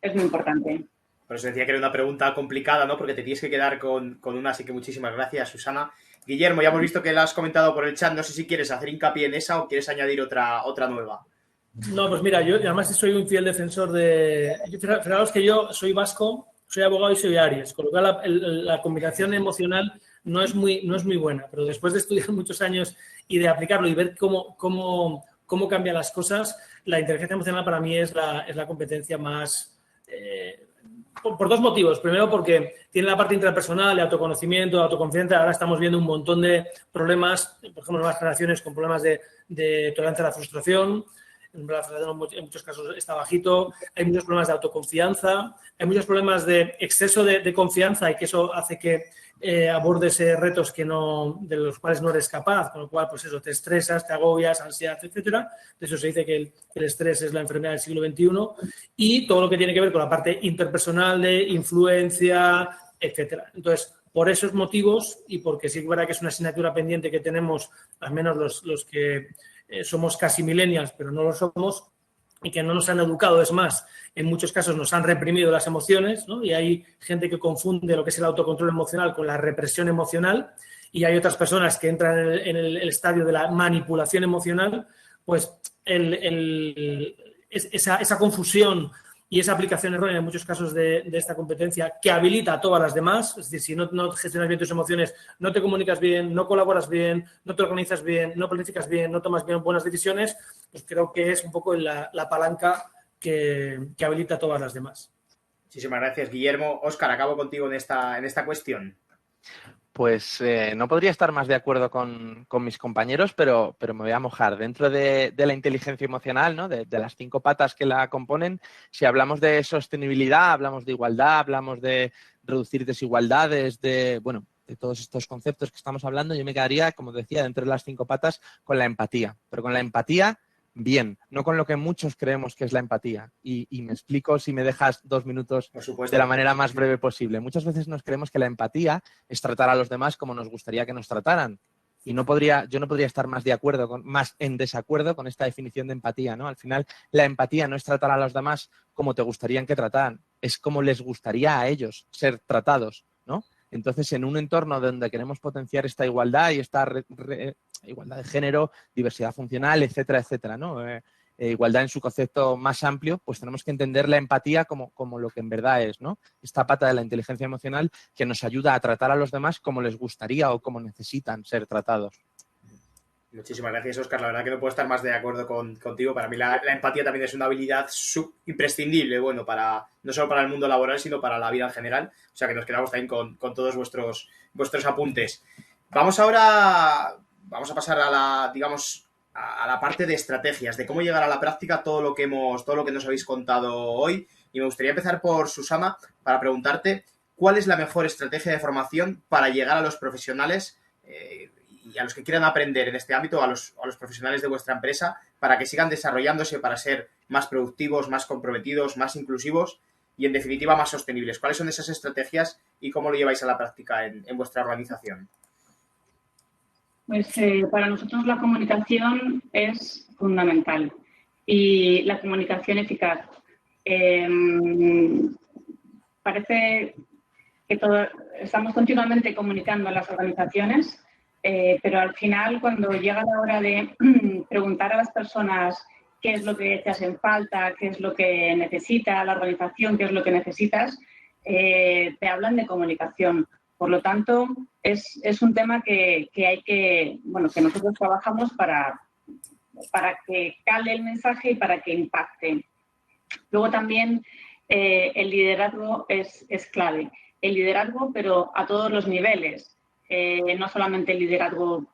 S2: es muy importante.
S1: Por eso decía que era una pregunta complicada, ¿no? Porque te tienes que quedar con una, así que muchísimas gracias, Susana. Guillermo, ya hemos visto que la has comentado por el chat, no sé si quieres hacer hincapié en esa o quieres añadir otra nueva.
S3: No, pues mira, yo además soy un fiel defensor fijaros que yo soy vasco, soy abogado y soy Aries, con lo cual la combinación emocional no es muy buena, pero después de estudiar muchos años y de aplicarlo y ver cómo cambian las cosas, la inteligencia emocional para mí es la competencia más por dos motivos. Primero, porque tiene la parte intrapersonal, de autoconocimiento, de autoconfianza. Ahora estamos viendo un montón de problemas, por ejemplo, nuevas generaciones con problemas de tolerancia a la frustración. En muchos casos está bajito. Hay muchos problemas de autoconfianza. Hay muchos problemas de exceso de confianza y que eso hace que abordes retos de los cuales no eres capaz, con lo cual, pues eso, te estresas, te agobias, ansiedad, etcétera. De eso se dice que el estrés es la enfermedad del siglo XXI y todo lo que tiene que ver con la parte interpersonal de influencia, etcétera. Entonces, por esos motivos y porque sí que es verdad que es una asignatura pendiente que tenemos, al menos los que somos casi millennials, pero no lo somos, y que no nos han educado, es más, en muchos casos nos han reprimido las emociones, ¿no? Y hay gente que confunde lo que es el autocontrol emocional con la represión emocional, y hay otras personas que entran en el estadio de la manipulación emocional, pues esa confusión y esa aplicación errónea en muchos casos de esta competencia que habilita a todas las demás, es decir, si no gestionas bien tus emociones, no te comunicas bien, no colaboras bien, no te organizas bien, no planificas bien, no tomas bien buenas decisiones, pues creo que es un poco la palanca que habilita a todas las demás.
S1: Muchísimas gracias, Guillermo. Óscar, acabo contigo en esta cuestión.
S4: Pues no podría estar más de acuerdo con mis compañeros, pero me voy a mojar. Dentro de la inteligencia emocional, ¿no? De las 5 patas que la componen, si hablamos de sostenibilidad, hablamos de igualdad, hablamos de reducir desigualdades, de todos estos conceptos que estamos hablando, yo me quedaría, como decía, dentro de las 5 patas con la empatía. Pero con la empatía bien, no con lo que muchos creemos que es la empatía. Y me explico si me dejas 2 minutos de la manera más breve posible. Muchas veces nos creemos que la empatía es tratar a los demás como nos gustaría que nos trataran. Y yo no podría estar más de acuerdo, más en desacuerdo con esta definición de empatía, ¿no? Al final, la empatía no es tratar a los demás como te gustaría que trataran, es como les gustaría a ellos ser tratados, ¿no? Entonces, en un entorno donde queremos potenciar esta igualdad y esta igualdad de género, diversidad funcional, etcétera, etcétera, ¿no? Igualdad en su concepto más amplio, pues tenemos que entender la empatía como lo que en verdad es, ¿no? Esta pata de la inteligencia emocional que nos ayuda a tratar a los demás como les gustaría o como necesitan ser tratados.
S1: Muchísimas gracias, Óscar. La verdad que no puedo estar más de acuerdo contigo. Para mí la empatía también es una habilidad imprescindible, bueno, no solo para el mundo laboral, sino para la vida en general. O sea que nos quedamos también con todos vuestros apuntes. Vamos a pasar a la parte de estrategias, de cómo llegar a la práctica todo lo que nos habéis contado hoy. Y me gustaría empezar por Susana para preguntarte cuál es la mejor estrategia de formación para llegar a los profesionales y a los que quieran aprender en este ámbito, a los profesionales de vuestra empresa, para que sigan desarrollándose, para ser más productivos, más comprometidos, más inclusivos y, en definitiva, más sostenibles. ¿Cuáles son esas estrategias y cómo lo lleváis a la práctica en vuestra organización?
S2: Pues para nosotros la comunicación es fundamental y la comunicación eficaz. Parece que estamos continuamente comunicando en las organizaciones, pero al final, cuando llega la hora de preguntar a las personas qué es lo que te hacen falta, qué es lo que necesita la organización, qué es lo que necesitas, te hablan de comunicación. Por lo tanto, es un tema que nosotros trabajamos para que cale el mensaje y para que impacte. Luego también el liderazgo es clave. El liderazgo, pero a todos los niveles. No solamente el liderazgo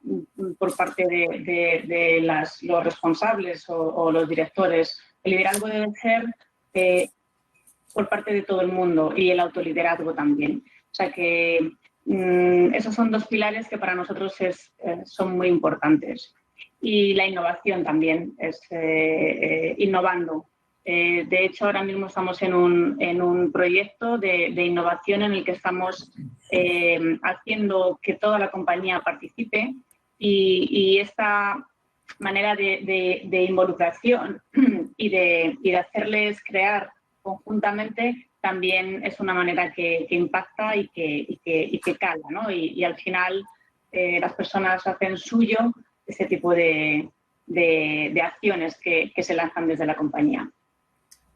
S2: por parte de los responsables o los directores. El liderazgo debe ser por parte de todo el mundo y el autoliderazgo también. O sea que esos son 2 pilares que para nosotros son muy importantes. Y la innovación también, es innovando. De hecho, ahora mismo estamos en un proyecto de innovación en el que estamos haciendo que toda la compañía participe y esta manera de involucración y de hacerles crear conjuntamente también es una manera que impacta y que cala, ¿no? Y al final las personas hacen suyo ese tipo de acciones que se lanzan desde la compañía.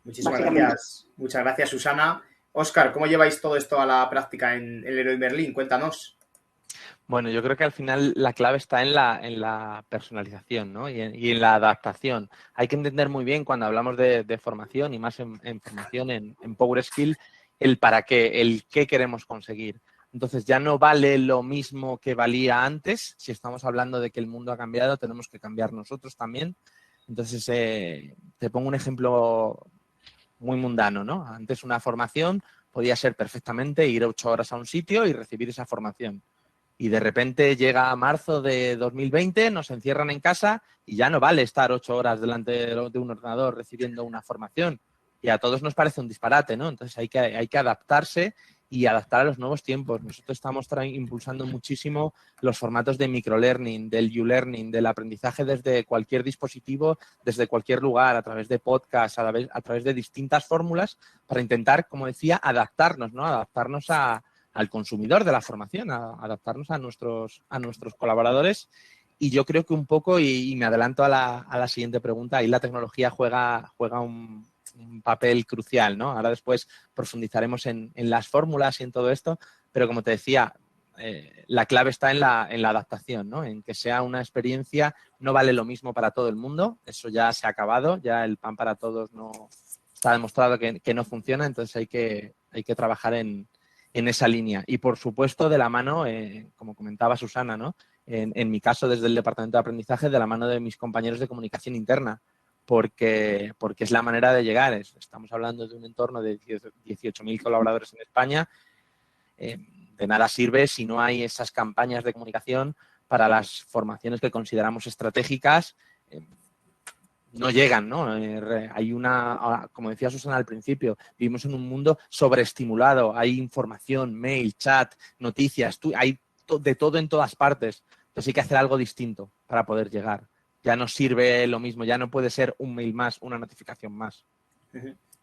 S1: Muchísimas gracias. Muchas gracias, Susana. Óscar, ¿cómo lleváis todo esto a la práctica en Leroy Merlin? Cuéntanos.
S4: Bueno, yo creo que al final la clave está en la personalización, ¿no? y en la adaptación. Hay que entender muy bien cuando hablamos de formación y más en formación en Power Skill el para qué, el qué queremos conseguir. Entonces ya no vale lo mismo que valía antes. Si estamos hablando de que el mundo ha cambiado, tenemos que cambiar nosotros también. Entonces te pongo un ejemplo muy mundano, ¿no? Antes una formación podía ser perfectamente ir 8 horas a un sitio y recibir esa formación. Y de repente llega marzo de 2020, nos encierran en casa y ya no vale estar 8 horas delante de un ordenador recibiendo una formación. Y a todos nos parece un disparate, ¿no? Entonces hay que adaptarse y adaptar a los nuevos tiempos. Nosotros estamos impulsando muchísimo los formatos de microlearning, del U-learning, del aprendizaje desde cualquier dispositivo, desde cualquier lugar, a través de podcasts, a través de distintas fórmulas, para intentar, como decía, adaptarnos, ¿no? Adaptarnos al consumidor de la formación, adaptarnos a nuestros colaboradores. Y yo creo que un poco, y me adelanto a la siguiente pregunta, ahí la tecnología juega un papel crucial, ¿no? Ahora después profundizaremos en las fórmulas y en todo esto, pero como te decía, la clave está en la adaptación, ¿no? En que sea una experiencia, no vale lo mismo para todo el mundo, eso ya se ha acabado, ya el pan para todos no está demostrado que no funciona, entonces hay que trabajar en esa línea. Y por supuesto, de la mano, como comentaba Susana, ¿no? En mi caso, desde el departamento de aprendizaje, de la mano de mis compañeros de comunicación interna, porque es la manera de llegar. Estamos hablando de un entorno de 18.000 colaboradores en España. De nada sirve si no hay esas campañas de comunicación para las formaciones que consideramos estratégicas. No llegan, ¿no? Hay como decía Susana al principio, vivimos en un mundo sobreestimulado. Hay información, mail, chat, noticias, hay de todo en todas partes. Entonces hay que hacer algo distinto para poder llegar. Ya no sirve lo mismo, ya no puede ser un mail más, una notificación más.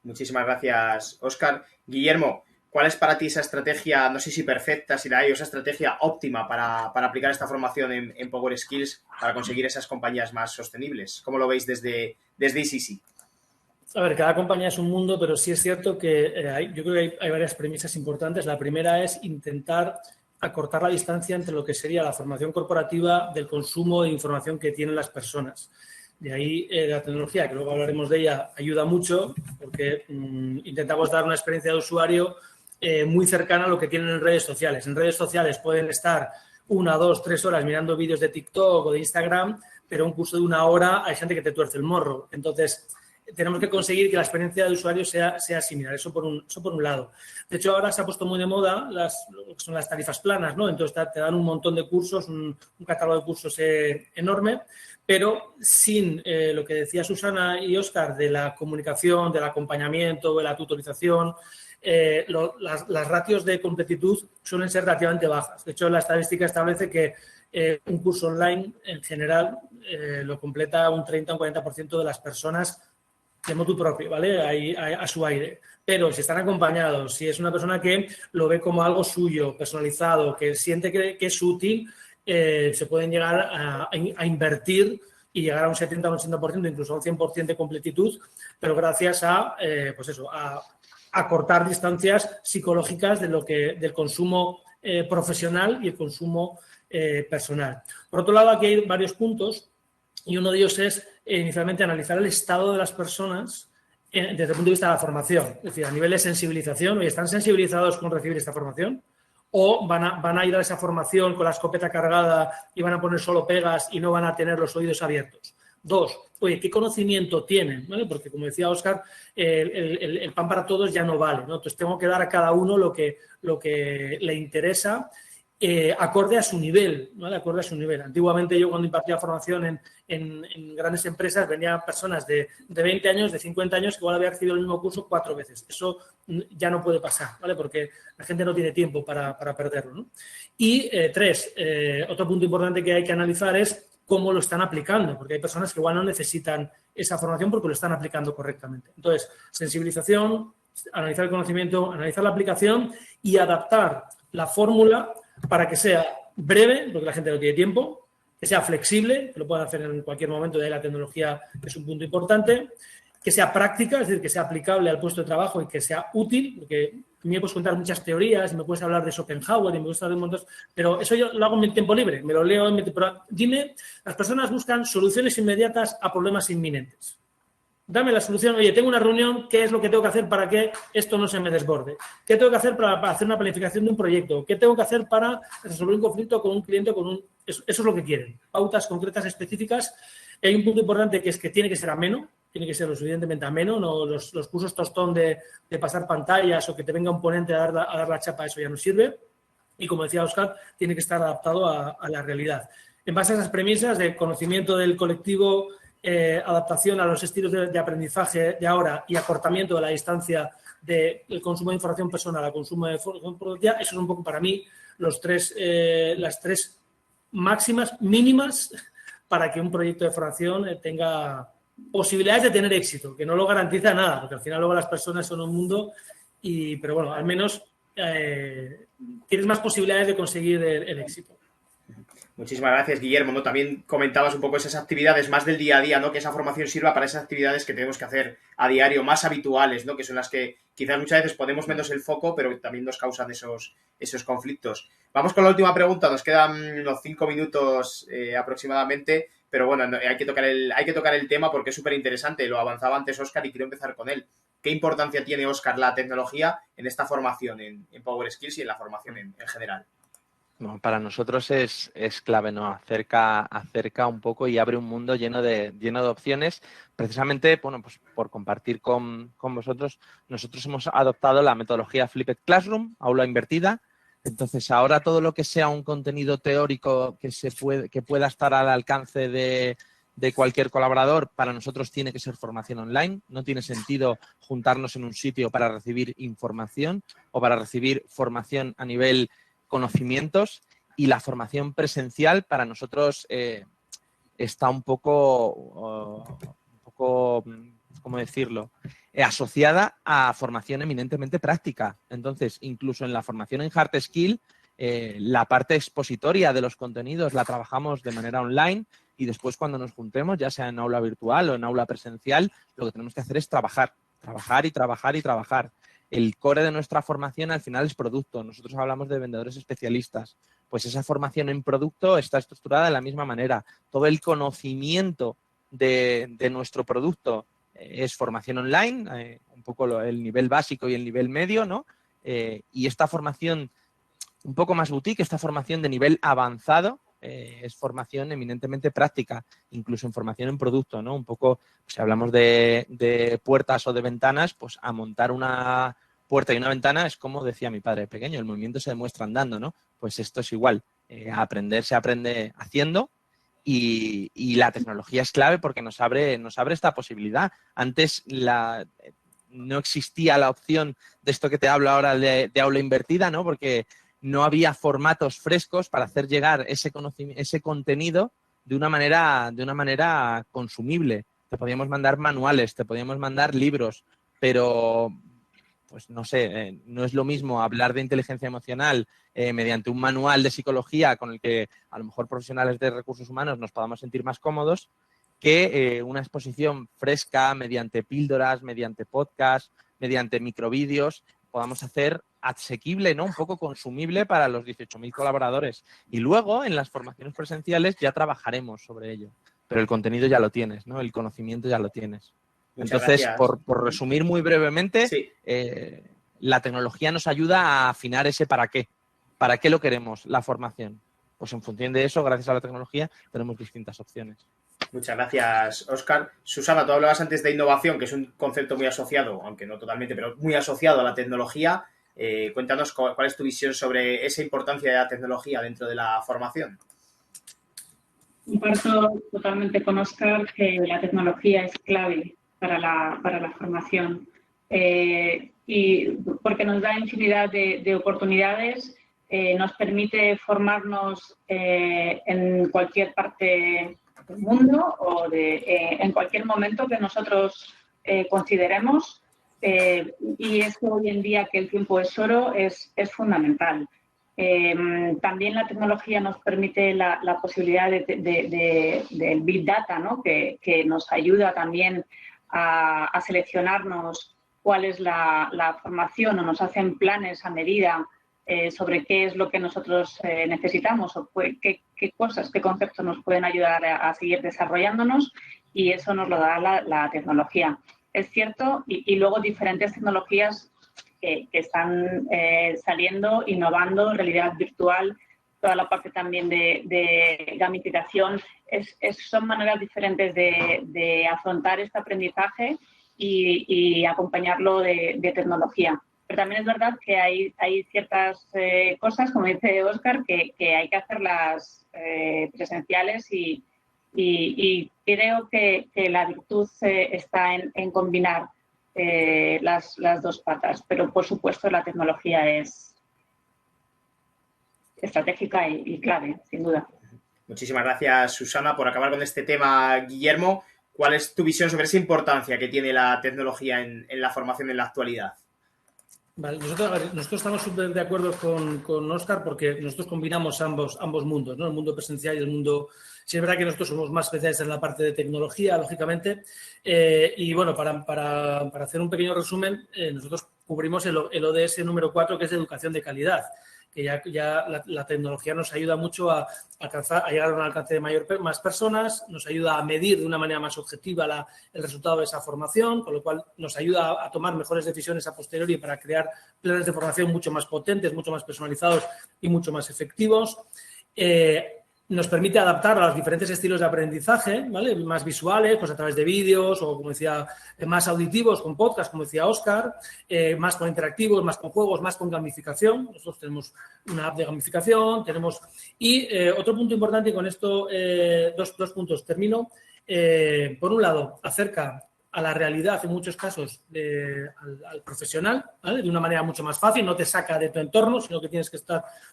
S1: Muchísimas gracias, Óscar. Guillermo, ¿cuál es para ti esa estrategia, no sé si perfecta, si la hay, o esa estrategia óptima para aplicar esta formación en Power Skills para conseguir esas compañías más sostenibles? ¿Cómo lo veis desde ICC?
S3: A ver, cada compañía es un mundo, pero sí es cierto que yo creo que hay varias premisas importantes. La primera es intentar acortar la distancia entre lo que sería la formación corporativa del consumo de información que tienen las personas. De ahí la tecnología, que luego hablaremos de ella, ayuda mucho porque intentamos dar una experiencia de usuario muy cercana a lo que tienen en redes sociales. En redes sociales pueden estar 1, 2, 3 horas mirando vídeos de TikTok o de Instagram, pero un curso de 1 hora hay gente que te tuerce el morro. Entonces, tenemos que conseguir que la experiencia de usuario sea similar. Eso por un lado. De hecho, ahora se ha puesto muy de moda son las tarifas planas, ¿no? Entonces, te dan un montón de cursos, un catálogo de cursos enorme, pero sin lo que decía Susana y Óscar de la comunicación, del acompañamiento, de la tutorización, las ratios de completitud suelen ser relativamente bajas. De hecho, la estadística establece que un curso online, en general, lo completa un 30 o un 40% de las personas de motu propio, ¿vale? A su aire. Pero si están acompañados, si es una persona que lo ve como algo suyo, personalizado, que siente que es útil, se pueden llegar a invertir y llegar a un 70 o un 80%, incluso a un 100% de completitud, pero gracias a cortar distancias psicológicas del consumo profesional y el consumo personal. Por otro lado, aquí hay varios puntos y uno de ellos es inicialmente analizar el estado de las personas desde el punto de vista de la formación. Es decir, a nivel de sensibilización, ¿están sensibilizados con recibir esta formación? ¿O van a ir a esa formación con la escopeta cargada y van a poner solo pegas y no van a tener los oídos abiertos? 2, oye, ¿qué conocimiento tienen? ¿Vale? Porque, como decía Óscar, el pan para todos ya no vale, ¿no? Entonces, tengo que dar a cada uno lo que le interesa acorde a su nivel, ¿vale? Acorde a su nivel. Antiguamente yo cuando impartía formación en grandes empresas venían personas de 20 años, de 50 años que igual había recibido el mismo curso 4 veces. Eso ya no puede pasar, ¿vale? Porque la gente no tiene tiempo para perderlo, ¿no? Y 3, otro punto importante que hay que analizar es cómo lo están aplicando, porque hay personas que igual no necesitan esa formación porque lo están aplicando correctamente. Entonces, sensibilización, analizar el conocimiento, analizar la aplicación y adaptar la fórmula para que sea breve, porque la gente no tiene tiempo, que sea flexible, que lo puedan hacer en cualquier momento, de ahí la tecnología es un punto importante, que sea práctica, es decir, que sea aplicable al puesto de trabajo y que sea útil, porque me puedes contar muchas teorías y me puedes hablar de Schopenhauer y me gusta de un montón, pero eso yo lo hago en mi tiempo libre, me lo leo pero dime, las personas buscan soluciones inmediatas a problemas inminentes. Dame la solución. Oye, tengo una reunión, ¿qué es lo que tengo que hacer para que esto no se me desborde? ¿Qué tengo que hacer para hacer una planificación de un proyecto? ¿Qué tengo que hacer para resolver un conflicto con un cliente? Eso es lo que quieren. Pautas concretas, específicas. Hay un punto importante que es que tiene que ser ameno, tiene que ser lo suficientemente ameno, no los cursos tostón de pasar pantallas o que te venga un ponente a dar la chapa, eso ya no sirve. Y como decía Óscar, tiene que estar adaptado a la realidad. En base a esas premisas de conocimiento del colectivo, adaptación a los estilos de aprendizaje de ahora y acortamiento de la distancia del consumo de información personal al consumo de información productiva, eso es un poco para mí las tres máximas, mínimas, para que un proyecto de formación tenga posibilidades de tener éxito, que no lo garantiza nada, porque al final luego las personas son un mundo, pero bueno, al menos tienes más posibilidades de conseguir el éxito.
S1: Muchísimas gracias, Guillermo, ¿no? También comentabas un poco esas actividades más del día a día, ¿no? Que esa formación sirva para esas actividades que tenemos que hacer a diario, más habituales, ¿no? Que son las que quizás muchas veces ponemos menos el foco, pero también nos causan esos conflictos. Vamos con la última pregunta, nos quedan unos 5 minutos aproximadamente, pero bueno, hay que tocar el tema porque es súper interesante, lo avanzaba antes Óscar y quiero empezar con él. ¿Qué importancia tiene, Óscar, la tecnología en esta formación, en Power Skills y en la formación en general?
S4: No, para nosotros es clave, ¿no? Acerca un poco y abre un mundo lleno de opciones. Precisamente, bueno, pues por compartir con vosotros, nosotros hemos adoptado la metodología Flipped Classroom, aula invertida. Entonces, ahora todo lo que sea un contenido teórico que pueda estar al alcance de cualquier colaborador, para nosotros tiene que ser formación online. No tiene sentido juntarnos en un sitio para recibir información o para recibir formación a nivel conocimientos, y la formación presencial para nosotros está un poco, ¿cómo decirlo?, asociada a formación eminentemente práctica. Entonces, incluso en la formación en Hard Skill, la parte expositoria de los contenidos la trabajamos de manera online y después cuando nos juntemos, ya sea en aula virtual o en aula presencial, lo que tenemos que hacer es trabajar y trabajar y trabajar. El core de nuestra formación al final es producto. Nosotros hablamos de vendedores especialistas. Pues esa formación en producto está estructurada de la misma manera. Todo el conocimiento de nuestro producto es formación online, un poco el nivel básico y el nivel medio, ¿no? Y esta formación un poco más boutique, esta formación de nivel avanzado, es formación eminentemente práctica, incluso en formación en producto, ¿no? Un poco, si hablamos de puertas o de ventanas, pues a montar una puerta y una ventana es como decía mi padre pequeño, el movimiento se demuestra andando, ¿no? Pues esto es igual, a aprender se aprende haciendo y la tecnología es clave porque nos abre esta posibilidad. Antes no existía la opción de esto que te hablo ahora de aula invertida, ¿no? Porque no había formatos frescos para hacer llegar ese contenido de una manera consumible. Te podíamos mandar manuales, te podíamos mandar libros, pero pues no sé, no es lo mismo hablar de inteligencia emocional mediante un manual de psicología con el que a lo mejor profesionales de recursos humanos nos podamos sentir más cómodos que una exposición fresca mediante píldoras, mediante podcast, mediante microvídeos, podamos hacer asequible, ¿no? Un poco consumible para los 18.000 colaboradores. Y luego, en las formaciones presenciales, ya trabajaremos sobre ello. Pero el contenido ya lo tienes, ¿no? El conocimiento ya lo tienes.
S1: Muchas
S4: Entonces,
S1: gracias.
S4: por resumir muy brevemente,
S1: sí.
S4: La tecnología nos ayuda a afinar ese para qué. ¿Para qué lo queremos, la formación? Pues en función de eso, gracias a la tecnología, tenemos distintas opciones.
S1: Muchas gracias, Óscar. Susana, tú hablabas antes de innovación, que es un concepto muy asociado, aunque no totalmente, pero muy asociado a la tecnología. Cuéntanos cuál es tu visión sobre esa importancia de la tecnología dentro de la formación.
S2: Comparto totalmente con Óscar que la tecnología es clave para la formación y porque nos da infinidad de oportunidades, nos permite formarnos en cualquier parte del mundo o en cualquier momento que nosotros consideremos. Y esto hoy en día, que el tiempo es oro, es fundamental. También la tecnología nos permite la posibilidad del Big Data, ¿no? que nos ayuda también a seleccionarnos cuál es la formación, o nos hacen planes a medida sobre qué es lo que nosotros necesitamos o qué cosas, qué conceptos nos pueden ayudar a seguir desarrollándonos. y eso nos lo da la tecnología. Es cierto, y luego diferentes tecnologías que están saliendo, innovando, realidad virtual, toda la parte también de gamificación, son maneras diferentes de afrontar este aprendizaje y acompañarlo de tecnología. Pero también es verdad que hay ciertas cosas, como dice Óscar, que hay que hacerlas presenciales y creo que la virtud está en combinar las dos patas. Pero, por supuesto, la tecnología es estratégica y clave, sin duda.
S1: Muchísimas gracias, Susana, por acabar con este tema. Guillermo, ¿cuál es tu visión sobre esa importancia que tiene la tecnología en la formación en la actualidad?
S3: Vale, nosotros estamos súper de acuerdo con Óscar porque nosotros combinamos ambos mundos, ¿no? El mundo presencial y el mundo... Sí, es verdad que nosotros somos más especialistas en la parte de tecnología, lógicamente, y bueno, para hacer un pequeño resumen, nosotros cubrimos el ODS número 4, que es de educación de calidad, que ya la tecnología nos ayuda mucho a llegar a un alcance de más personas, nos ayuda a medir de una manera más objetiva el resultado de esa formación, con lo cual nos ayuda a tomar mejores decisiones a posteriori para crear planes de formación mucho más potentes, mucho más personalizados y mucho más efectivos. Nos permite adaptar a los diferentes estilos de aprendizaje, ¿vale? Más visuales, pues a través de vídeos o, como decía, más auditivos con podcast, como decía Óscar, más con interactivos, más con juegos, más con gamificación. Nosotros tenemos una app de gamificación, Y otro punto importante, y con esto dos puntos termino. Por un lado, acerca a la realidad, en muchos casos, al profesional, ¿vale? De una manera mucho más fácil, no te saca de tu entorno, sino que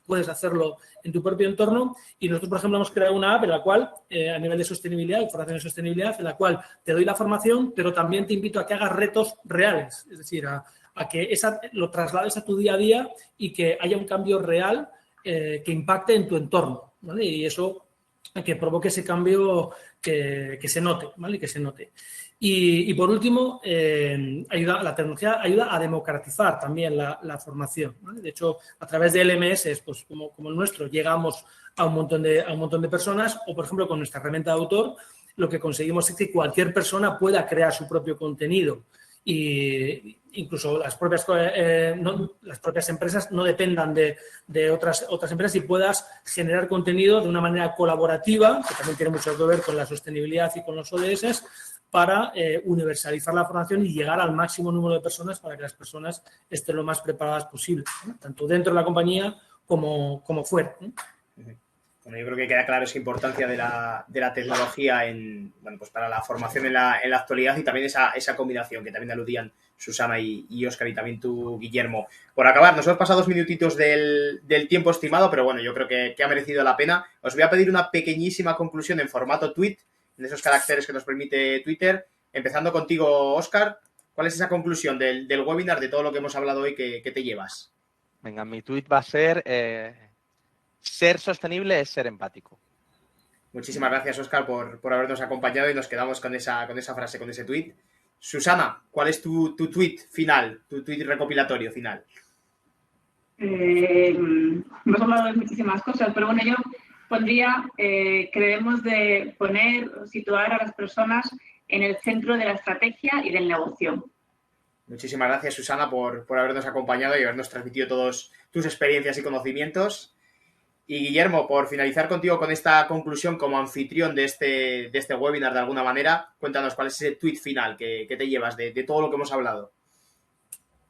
S3: puedes hacerlo en tu propio entorno. Y nosotros, por ejemplo, hemos creado una app en la cual, a nivel de sostenibilidad, información de sostenibilidad, en la cual te doy la formación, pero también te invito a que hagas retos reales, es decir, a que lo traslades a tu día a día y que haya un cambio real que impacte en tu entorno, ¿vale? Y eso, que provoque ese cambio que se note, ¿vale? Que se note. Y por último, la tecnología ayuda a democratizar también la formación, ¿vale? De hecho, a través de LMS, pues como el nuestro, llegamos a un montón de personas, o por ejemplo, con nuestra herramienta de autor, lo que conseguimos es que cualquier persona pueda crear su propio contenido. Y incluso las propias empresas no dependan de otras empresas y puedas generar contenido de una manera colaborativa, que también tiene mucho que ver con la sostenibilidad y con los ODS, para universalizar la formación y llegar al máximo número de personas para que las personas estén lo más preparadas posible, ¿no? Tanto dentro de la compañía como fuera, ¿no?
S1: Bueno, yo creo que queda claro esa importancia de la tecnología pues para la formación en la actualidad, y también esa combinación que también aludían Susana y Óscar, y también tú, Guillermo. Por acabar, nos hemos pasado 2 minutitos del tiempo estimado, pero bueno, yo creo que ha merecido la pena. Os voy a pedir una pequeñísima conclusión en formato tweet, en esos caracteres que nos permite Twitter. Empezando contigo, Óscar, ¿cuál es esa conclusión del webinar, de todo lo que hemos hablado hoy, que te llevas?
S4: Venga, mi tweet va a ser... ser sostenible es ser empático.
S1: Muchísimas gracias, Óscar, por habernos acompañado, y nos quedamos con esa frase, con ese tuit. Susana, ¿cuál es tu tuit final, tu tuit recopilatorio final?
S2: Hemos hablado de muchísimas cosas, pero bueno, yo pondría que debemos de situar a las personas en el centro de la estrategia y del negocio.
S1: Muchísimas gracias, Susana, por habernos acompañado y habernos transmitido todas tus experiencias y conocimientos. Y Guillermo, por finalizar contigo con esta conclusión como anfitrión de este webinar, de alguna manera, cuéntanos cuál es ese tuit final que te llevas de todo lo que hemos hablado.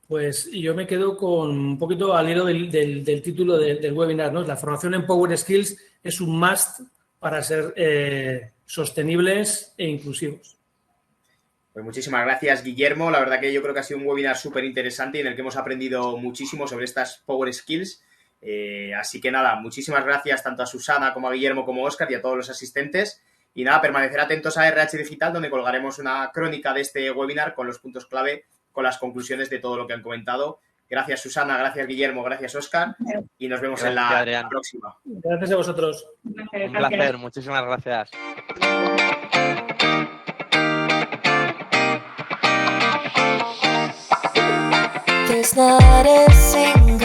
S3: Pues yo me quedo con un poquito al hilo del título del webinar, ¿no? La formación en Power Skills es un must para ser sostenibles e inclusivos.
S1: Pues muchísimas gracias, Guillermo. La verdad que yo creo que ha sido un webinar súper interesante, en el que hemos aprendido muchísimo sobre estas Power Skills. Así que nada, muchísimas gracias tanto a Susana como a Guillermo como a Óscar y a todos los asistentes. Y nada, permanecer atentos a RH Digital, donde colgaremos una crónica de este webinar con los puntos clave, con las conclusiones de todo lo que han comentado. Gracias, Susana, gracias, Guillermo, gracias, Óscar, y nos vemos en la próxima.
S3: Gracias a vosotros.
S4: Un placer, muchísimas gracias.
S5: There's not a single